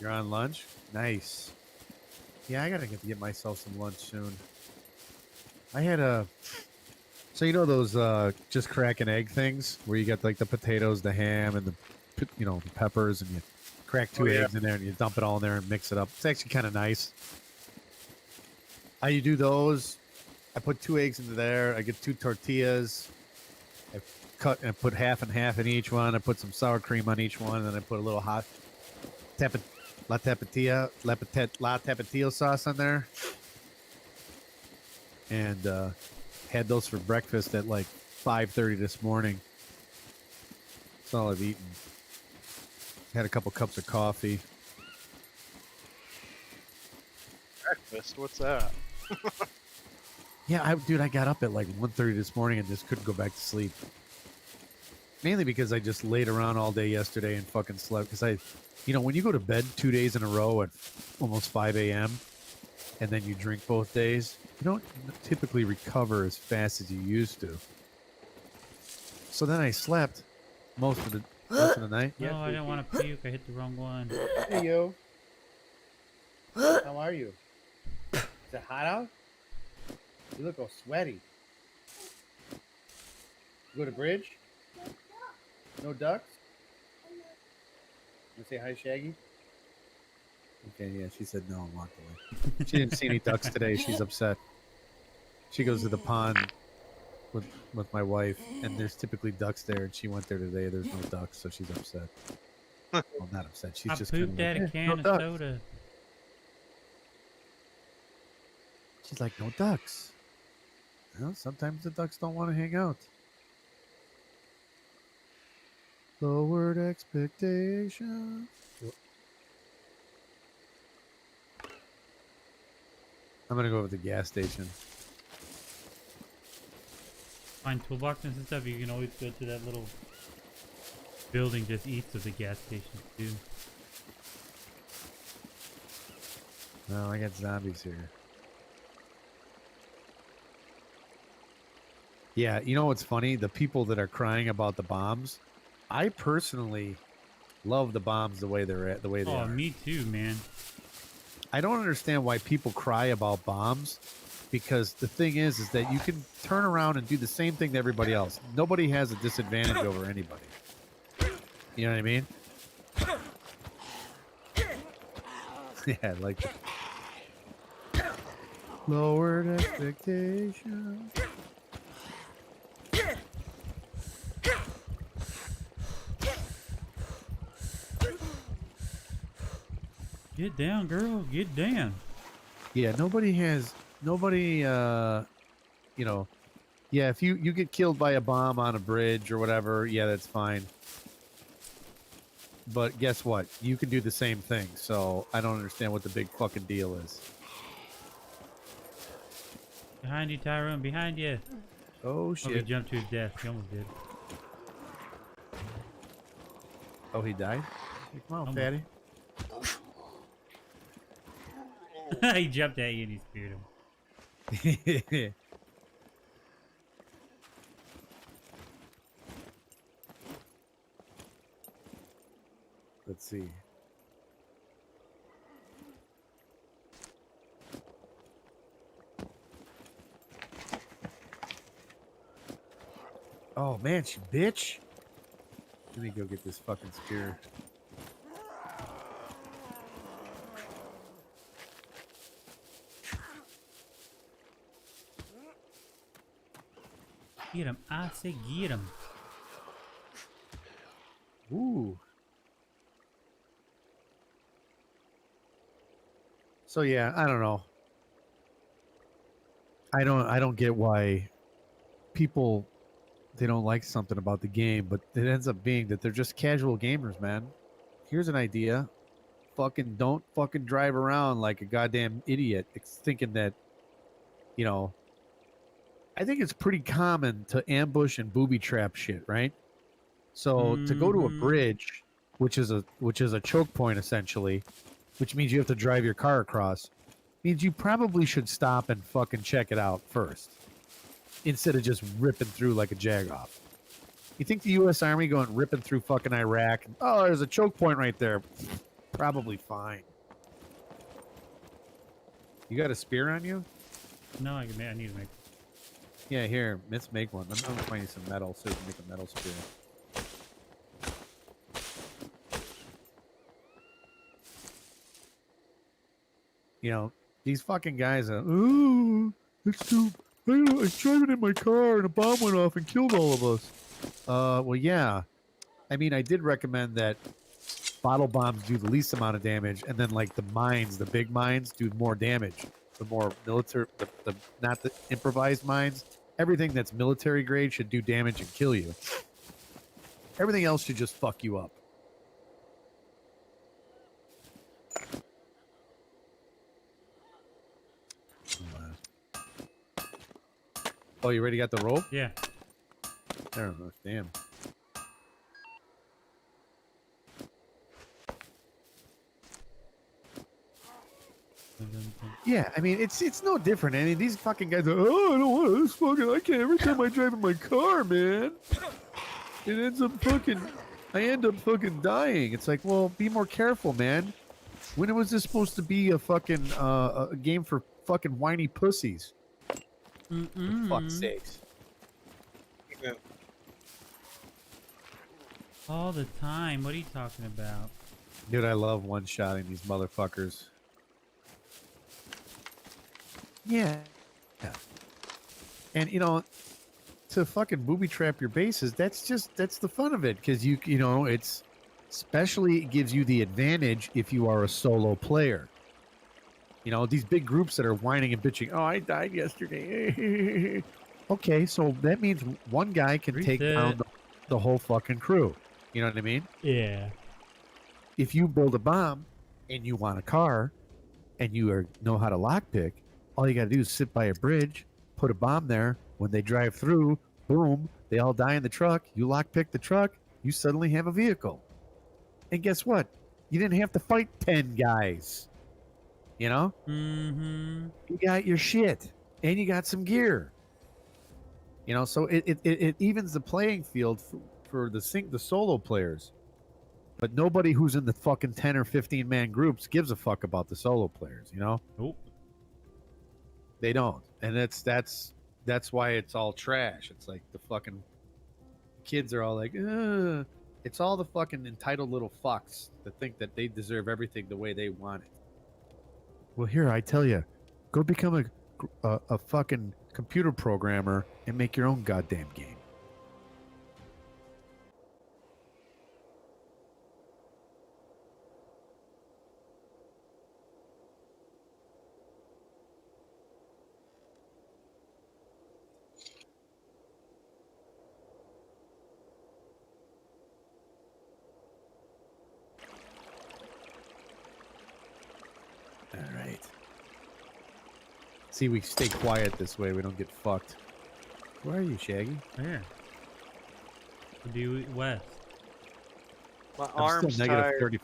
Speaker 3: You're on lunch? Nice. Yeah, I gotta get myself some lunch soon. I had so you know those just crack an egg things where you get like the potatoes, the ham, and the peppers, and you crack two eggs in there and you dump it all in there and mix it up. It's actually kind of nice. I do those. I put 2 eggs into there. I get 2 tortillas. I cut and I put half and half in each one. I put some sour cream on each one, and then I put a little hot la tapatio sauce on there. And had those for breakfast at like 5:30 this morning. That's all I've eaten. Had a couple cups of coffee.
Speaker 2: Breakfast? What's that?
Speaker 3: Yeah, I got up at like 1:30 this morning and just couldn't go back to sleep. Mainly because I just laid around all day yesterday and fucking slept. Because when you go to bed 2 days in a row at almost 5 a.m. and then you drink both days, you don't typically recover as fast as you used to. So then I slept most of the night.
Speaker 1: No, I didn't want to puke. I hit the wrong one.
Speaker 3: Hey, yo. How are you? Is it hot out? You look all sweaty. You go to bridge? No ducks? You say hi, Shaggy? Okay, yeah, she said no and walked away. She didn't see any ducks today. She's upset. She goes to the pond with my wife, and there's typically ducks there, and she went there today. There's no ducks, so she's upset. Well, not upset. She's
Speaker 1: I
Speaker 3: just
Speaker 1: pooped out a can of
Speaker 3: ducks."
Speaker 1: soda.
Speaker 3: She's like, no ducks. Well, sometimes the ducks don't want to hang out. Lowered expectations. I'm gonna go over to the gas station.
Speaker 1: Find toolboxes and stuff. You can always go to that little building just east of the gas station too.
Speaker 3: No, I got zombies here. Yeah, you know what's funny? The people that are crying about the bombs, I personally love the bombs the way they're at, the way they
Speaker 1: Oh,
Speaker 3: are.
Speaker 1: me too, man.
Speaker 3: I don't understand why people cry about bombs, because the thing is that you can turn around and do the same thing to everybody else. Nobody has a disadvantage over anybody. You know what I mean? Yeah, like lowered expectations.
Speaker 1: Get down, girl. Get down.
Speaker 3: Yeah, nobody, yeah, if you get killed by a bomb on a bridge or whatever, yeah, that's fine. But guess what? You can do the same thing, so I don't understand what the big fucking deal is.
Speaker 1: Behind you, Tyrone. Behind you.
Speaker 3: Oh,
Speaker 1: Oh, he
Speaker 3: shit.
Speaker 1: jumped to his death. He almost did.
Speaker 3: Oh, he died? Hey, come on,
Speaker 1: Almost.
Speaker 3: fatty.
Speaker 1: He jumped at you and he speared him.
Speaker 3: Let's see. Oh, man, she bitch. Let me go get this fucking spear.
Speaker 1: Get him. I say get him.
Speaker 3: Ooh. So yeah, I don't know. I don't get why people, they don't like something about the game, but it ends up being that they're just casual gamers, man. Here's an idea. Fucking don't fucking drive around like a goddamn idiot thinking that you know, I think it's pretty common to ambush and booby trap shit, right? So to go to a
Speaker 1: Mhm.
Speaker 3: bridge, which is a choke point essentially, which means you have to drive your car across, means you probably should stop and fucking check it out first, instead of just ripping through like a jagoff. You think the U.S. Army going ripping through fucking Iraq? Oh, there's a choke point right there. Probably fine. You got a spear on you?
Speaker 1: No, I need to make.
Speaker 3: Yeah, here, let's make one. I'm gonna find you some metal so you can make a metal spear. You know, these fucking guys are, oh, it's too, I was driving in my car and a bomb went off and killed all of us. Well, yeah. I mean, I did recommend that bottle bombs do the least amount of damage, and then like the mines, the big mines, do more damage. The more military, the not the improvised mines. Everything that's military grade should do damage and kill you. Everything else should just fuck you up. Oh, you already got the rope?
Speaker 1: Yeah.
Speaker 3: There, damn. Yeah, I mean it's no different. I mean these fucking guys are, oh, I don't want this fucking, I can't, every time I drive in my car, man, it ends up fucking, I end up fucking dying. It's like, well, be more careful, man. When was this supposed to be a fucking a game for fucking whiny pussies? For fuck's sakes.
Speaker 2: Yeah.
Speaker 1: All the time. What are you talking about?
Speaker 3: Dude, I love one-shotting these motherfuckers. Yeah. And, you know, to fucking booby trap your bases, that's the fun of it. Because, you know, it's, especially it gives you the advantage if you are a solo player. You know, these big groups that are whining and bitching, oh, I died yesterday. Okay, so that means one guy can take down the whole fucking crew. You know what I mean?
Speaker 1: Yeah.
Speaker 3: If you build a bomb and you want a car and you know how to lockpick, all you got to do is sit by a bridge, put a bomb there. When they drive through, boom, they all die in the truck. You lockpick the truck, you suddenly have a vehicle. And guess what? You didn't have to fight 10 guys. You know?
Speaker 1: Mm-hmm.
Speaker 3: You got your shit and you got some gear. You know, so it evens the playing field for the solo players. But nobody who's in the fucking 10 or 15 man groups gives a fuck about the solo players, you know?
Speaker 1: Nope.
Speaker 3: They don't. And that's why it's all trash. It's like the fucking kids are all like, ugh. It's all the fucking entitled little fucks that think that they deserve everything the way they want it. Well, here, I tell you, go become a fucking computer programmer and make your own goddamn game. All right. See, we stay quiet this way. We don't get fucked. Where are you, Shaggy?
Speaker 1: Here. Due west.
Speaker 2: My
Speaker 3: I'm
Speaker 2: arm's
Speaker 3: still negative
Speaker 2: tired.
Speaker 3: 30.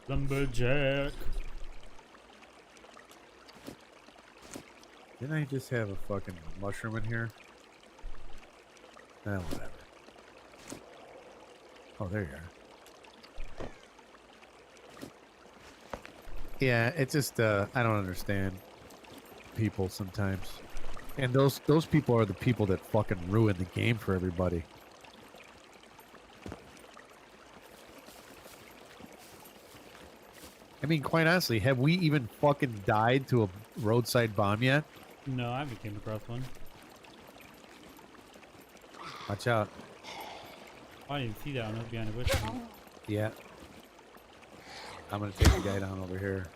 Speaker 1: Lumberjack.
Speaker 3: Didn't I just have a fucking mushroom in here? Whatever. Oh, there you are. Yeah, it's just I don't understand people sometimes. And those people are the people that fucking ruin the game for everybody. I mean, quite honestly, have we even fucking died to a roadside bomb yet?
Speaker 1: No, I haven't came across one.
Speaker 3: Watch out.
Speaker 1: Oh, I didn't see that one. It was behind a bush.
Speaker 3: Yeah. I'm gonna take the guy down over here.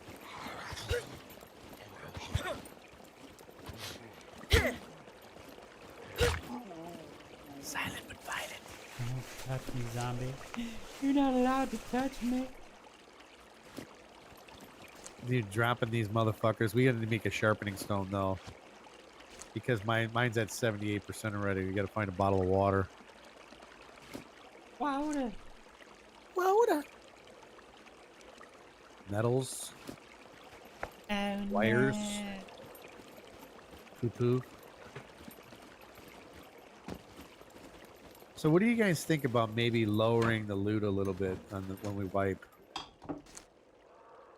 Speaker 3: Silent but violent.
Speaker 1: touch me, zombie. You're not allowed to touch me.
Speaker 3: You're dropping these motherfuckers. We gotta make a sharpening stone though. Because mine's at 78% already. We gotta find a bottle of water.
Speaker 1: Water.
Speaker 3: Water. Metals.
Speaker 1: Oh,
Speaker 3: Wires.
Speaker 1: no.
Speaker 3: Poo-poo. So what do you guys think about maybe lowering the loot a little bit when we wipe?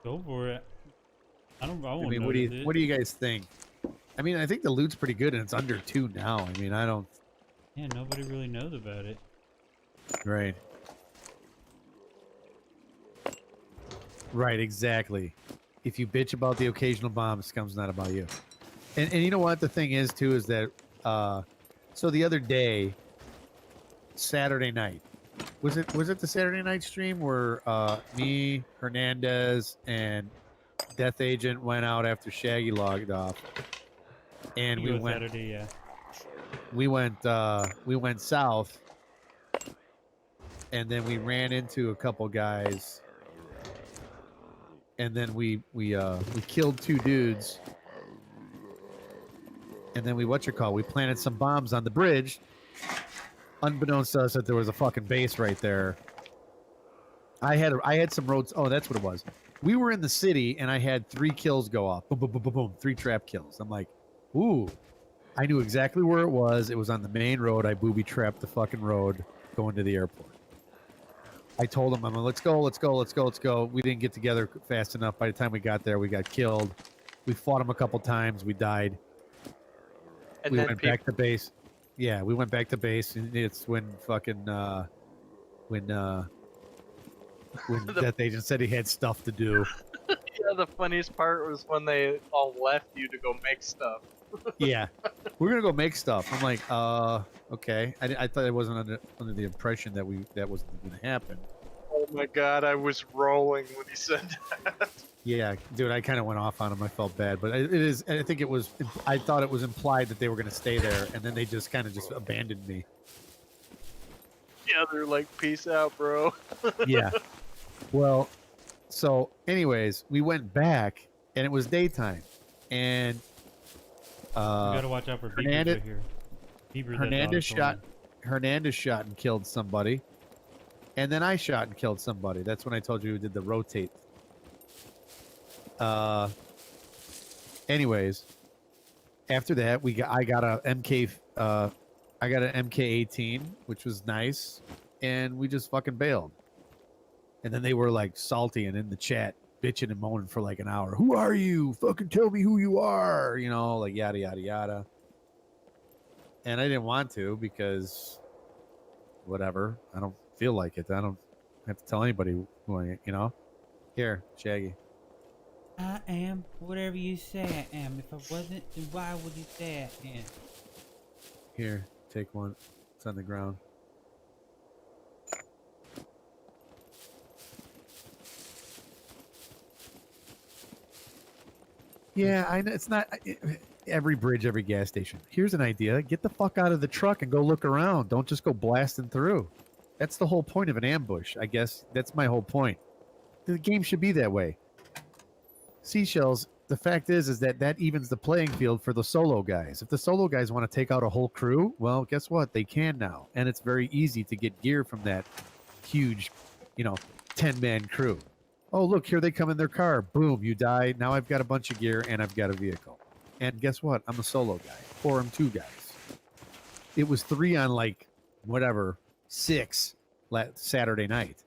Speaker 1: Go for it. I won't
Speaker 3: I mean,
Speaker 1: notice it.
Speaker 3: what do you guys think? I mean, I think the loot's pretty good and it's under 2 now. I mean, I don't...
Speaker 1: Yeah, nobody really knows about it.
Speaker 3: Right. Right, exactly. If you bitch about the occasional bomb, SCUM's not about you. And you know what the thing is too is that so the other day, Saturday night, was it the Saturday night stream where me, Hernandez, and Death Agent went out after Shaggy logged off, and we went
Speaker 1: Saturday, yeah.
Speaker 3: we went south, and then we ran into a couple guys, and then we killed 2 dudes. And then we we planted some bombs on the bridge, unbeknownst to us that there was a fucking base right there. I had some roads. Oh, that's what it was. We were in the city, and I had 3 kills go off. Boom, boom, boom, boom, boom. 3 trap kills. I'm like, ooh. I knew exactly where it was. It was on the main road. I booby trapped the fucking road going to the airport. I told him, I'm like, let's go, let's go, let's go, let's go. We didn't get together fast enough. By the time we got there, we got killed. We fought him a couple times. We died.
Speaker 2: And
Speaker 3: We
Speaker 2: then
Speaker 3: went back to base. Yeah, we went back to base, and it's when fucking when Death Agent said he had stuff to do.
Speaker 2: Yeah, the funniest part was when they all left you to go make stuff.
Speaker 3: Yeah, we're gonna go make stuff. I'm like, okay. I thought I wasn't under the impression that that was gonna happen.
Speaker 2: Oh my god, I was rolling when he said that.
Speaker 3: Yeah, dude, I kind of went off on him. I felt bad, but it is. I think it was. I thought it was implied that they were gonna stay there, and then they just kind of just abandoned me.
Speaker 2: Yeah, they're like, peace out, bro.
Speaker 3: Yeah. Well, so anyways, we went back, and it was daytime, and
Speaker 1: You gotta watch out for beavers
Speaker 3: Hernandez-
Speaker 1: right here. Beavers that
Speaker 3: Hernandez
Speaker 1: dog
Speaker 3: shot. Hernandez shot and killed somebody, and then I shot and killed somebody. That's when I told you we did the rotate. Anyways, after that, I got a MK. I got an MK18, which was nice, and we just fucking bailed. And then they were like salty and in the chat bitching and moaning for like an hour. Who are you? Fucking tell me who you are. You know, like yada yada yada. And I didn't want to because whatever. I don't feel like it. I don't have to tell anybody who I am, you know. Here, Shaggy.
Speaker 1: I am whatever you say I am. If I wasn't, then why would you say I am?
Speaker 3: Here, take one. It's on the ground. Yeah, I know it's not every bridge, every gas station. Here's an idea: get the fuck out of the truck and go look around. Don't just go blasting through. That's the whole point of an ambush, I guess. That's my whole point. The game should be that way. Seashells. The fact is that evens the playing field for the solo guys. If the solo guys want to take out a whole crew, well, guess what? They can now, and it's very easy to get gear from that huge, 10-man crew. Oh, look, here they come in their car. Boom, you die. Now I've got a bunch of gear and I've got a vehicle. And guess what? I'm a solo guy. Or I'm 2 guys. It was 3 on like whatever 6 Saturday night.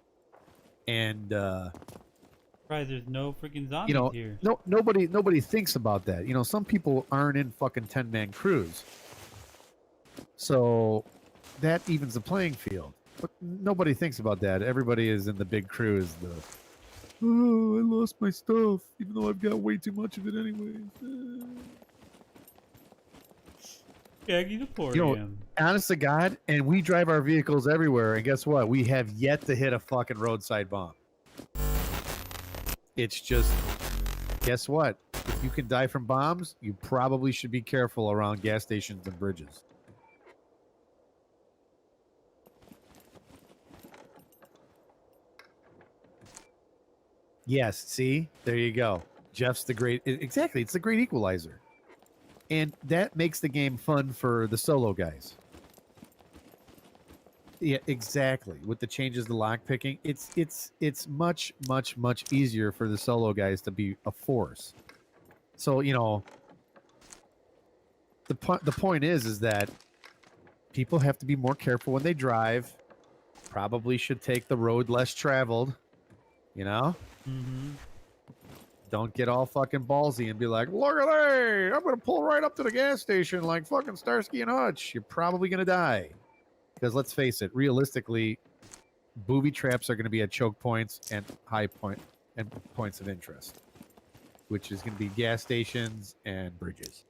Speaker 3: And
Speaker 1: Surprised there's no freaking zombies here.
Speaker 3: nobody thinks about that. Some people aren't in fucking 10-man crews. So that evens the playing field. But nobody thinks about that. Everybody is in the big crew is the oh, I lost my stuff, even though I've got way too much of it anyways.
Speaker 1: Shaggy the poor
Speaker 3: Honest to God, and we drive our vehicles everywhere, and guess what? We have yet to hit a fucking roadside bomb. It's just, guess what? If you can die from bombs, you probably should be careful around gas stations and bridges. Yes, see? There you go. Jeff's the great exactly, it's the great equalizer. And that makes the game fun for the solo guys. Yeah, exactly. With the changes to lock picking, it's much easier for the solo guys to be a force. So, the point is that people have to be more careful when they drive. Probably should take the road less traveled, you know?
Speaker 1: Mm-hmm.
Speaker 3: Don't get all fucking ballsy and be like, look at that! I'm gonna pull right up to the gas station like fucking Starsky and Hutch. You're probably gonna die. Because let's face it, realistically, booby traps are gonna be at choke points and high point and points of interest, which is gonna be gas stations and bridges.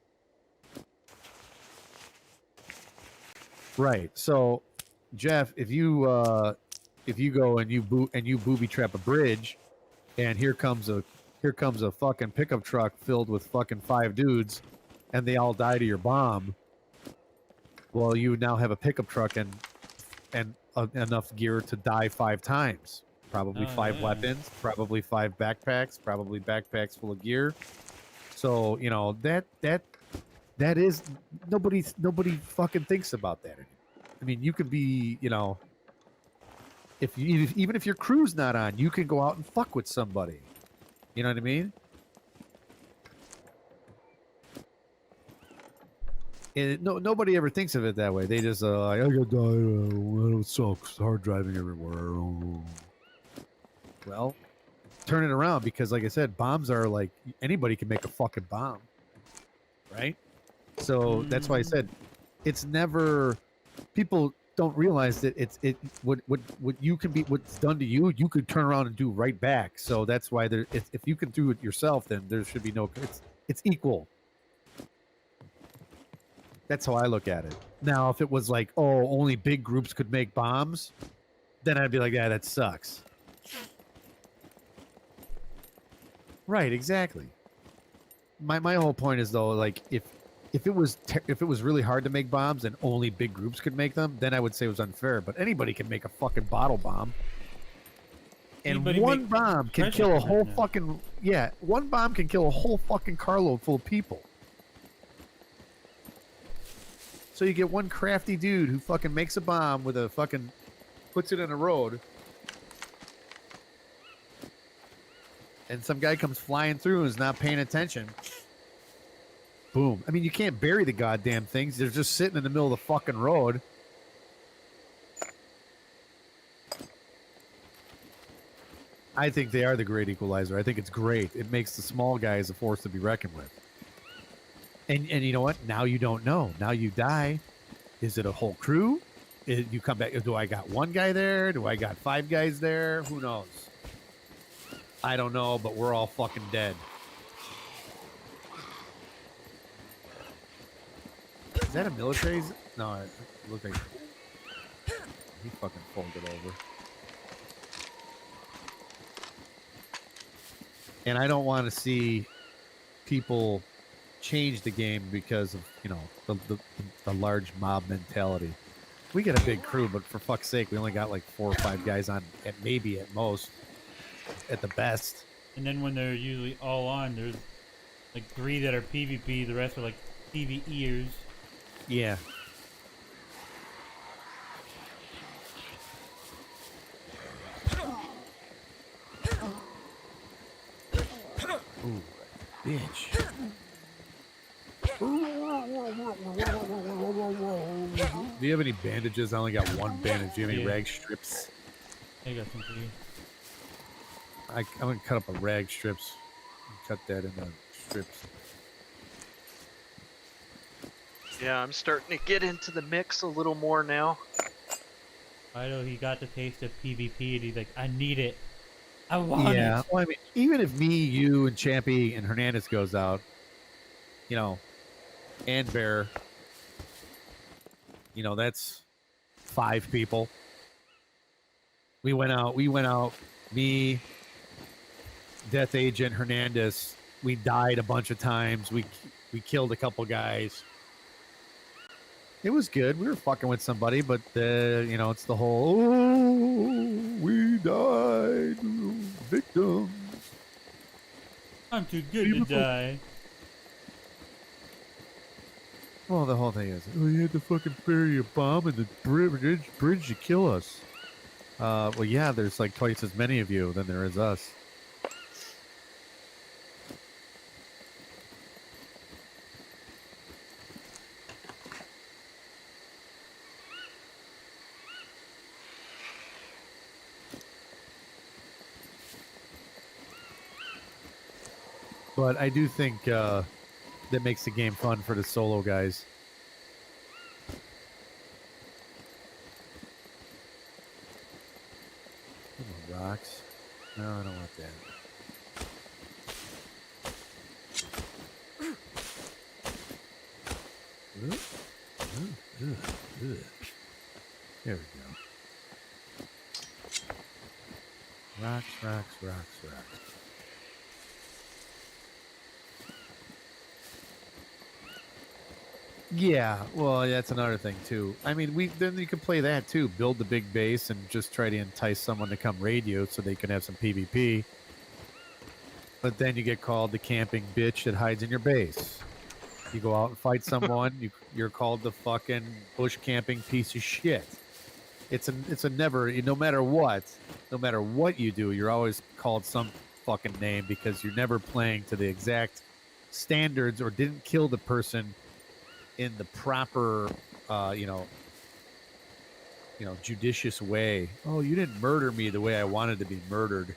Speaker 3: Right. So, Jeff, if you go and you booby trap a bridge, and here comes a fucking pickup truck filled with fucking 5 dudes, and they all die to your bomb. Well, you now have a pickup truck and enough gear to die 5 times. Probably 5
Speaker 1: yeah.
Speaker 3: weapons, probably 5 backpacks, probably backpacks full of gear. So that is nobody fucking thinks about that anymore. I mean, you could be, even if your crew's not on, you can go out and fuck with somebody. You know what I mean? Nobody ever thinks of it that way. They just like, I gotta die. It sucks. Hard driving everywhere. Well, turn it around because, like I said, bombs are like anybody can make a fucking bomb, right? So that's why I said it's never. People don't realize that what you can be what's done to you, you could turn around and do right back. So that's why if you can do it yourself, then there should be no. It's equal. That's how I look at it. Now, if it was like, oh, only big groups could make bombs, then I'd be like, yeah, that sucks. Right, exactly. My whole point is though, like if it was really hard to make bombs and only big groups could make them, then I would say it was unfair. But anybody can make a fucking bottle bomb. And
Speaker 1: Anybody
Speaker 3: one
Speaker 1: make
Speaker 3: bomb can
Speaker 1: treasure
Speaker 3: kill a
Speaker 1: right
Speaker 3: whole
Speaker 1: now.
Speaker 3: fucking one bomb can kill a whole fucking carload full of people. So you get one crafty dude who fucking makes a bomb with a fucking puts it in a road, and some guy comes flying through and is not paying attention. Boom. I mean, you can't bury the goddamn things. They're just sitting in the middle of the fucking road. I think they are the great equalizer. I think it's great. It makes the small guys a force to be reckoned with. And you know what? Now you don't know. Now you die. Is it a whole crew? You come back. Do I got one guy there? Do I got 5 guys there? Who knows? I don't know, but we're all fucking dead. Is that a military? No, it looked like he fucking folded over. And I don't want to see people change the game because of the large mob mentality. We get a big crew, but for fuck's sake, we only got like 4 or 5 guys on, at most, at the best.
Speaker 1: And then when they're usually all on, there's like 3 that are PvP. The rest are like PvEers.
Speaker 3: Yeah. Ooh, bitch. Do you have any bandages? I only got 1 bandage. Do you have any rag strips?
Speaker 1: I got some for you.
Speaker 3: I'm gonna cut up a rag strips. Cut that into strips.
Speaker 2: Yeah, I'm starting to get into the mix a little more now.
Speaker 1: I know he got the taste of PvP and he's like, I need it. I want it.
Speaker 3: Well, I mean, even if me, you, and Champy and Hernandez goes out, and Bear, that's 5 people. We went out, me, Death Agent, Hernandez. We died a bunch of times. We killed a couple guys. It was good. We were fucking with somebody, but it's the whole, oh, we died, victims.
Speaker 1: I'm too good to
Speaker 3: Beautiful.
Speaker 1: die.
Speaker 3: Well, the whole thing is, oh, you had to fucking bury a bomb in the bridge to kill us. Well, yeah, there's like twice as many of you than there is us. But I do think that makes the game fun for the solo guys. Come on, rocks. No, I don't want that. There we go. Rocks, rocks, rocks, rocks. Yeah, well, that's another thing too. I mean, then you can play that too. Build the big base and just try to entice someone to come raid you so they can have some PvP. But then you get called the camping bitch that hides in your base. You go out and fight someone, you're called the fucking bush camping piece of shit. It's a never, no matter what you do, you're always called some fucking name because you're never playing to the exact standards or didn't kill the person in the proper, judicious way. Oh, you didn't murder me the way I wanted to be murdered.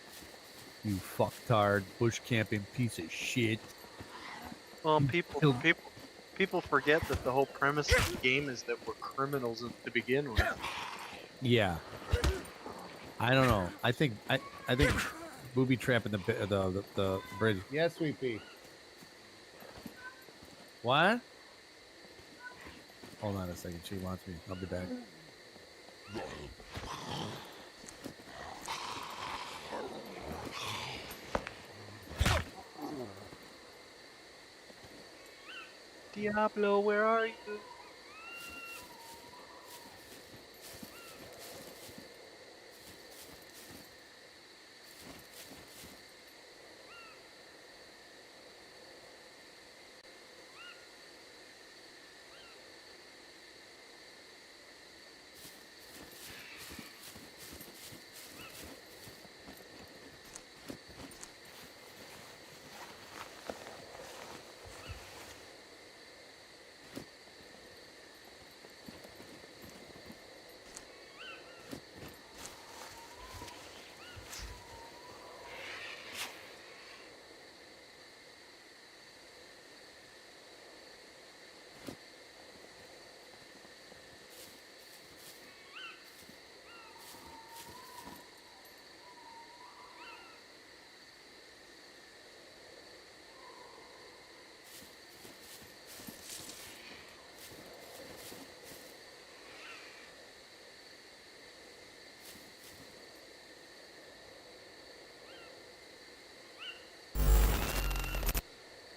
Speaker 3: You fucktard bush camping piece of shit.
Speaker 2: Well, people forget that the whole premise of the game is that we're criminals to begin with.
Speaker 3: Yeah. I don't know. I think booby trapping the bridge. Yes, sweet pea. What? Hold on a second. She wants me. I'll be back.
Speaker 2: Diablo, where are you?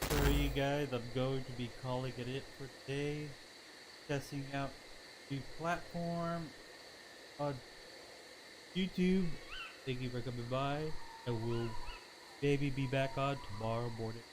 Speaker 1: So you guys, I'm going to be calling it for today. Testing out new platform on YouTube. Thank you for coming by. I will maybe be back on tomorrow morning.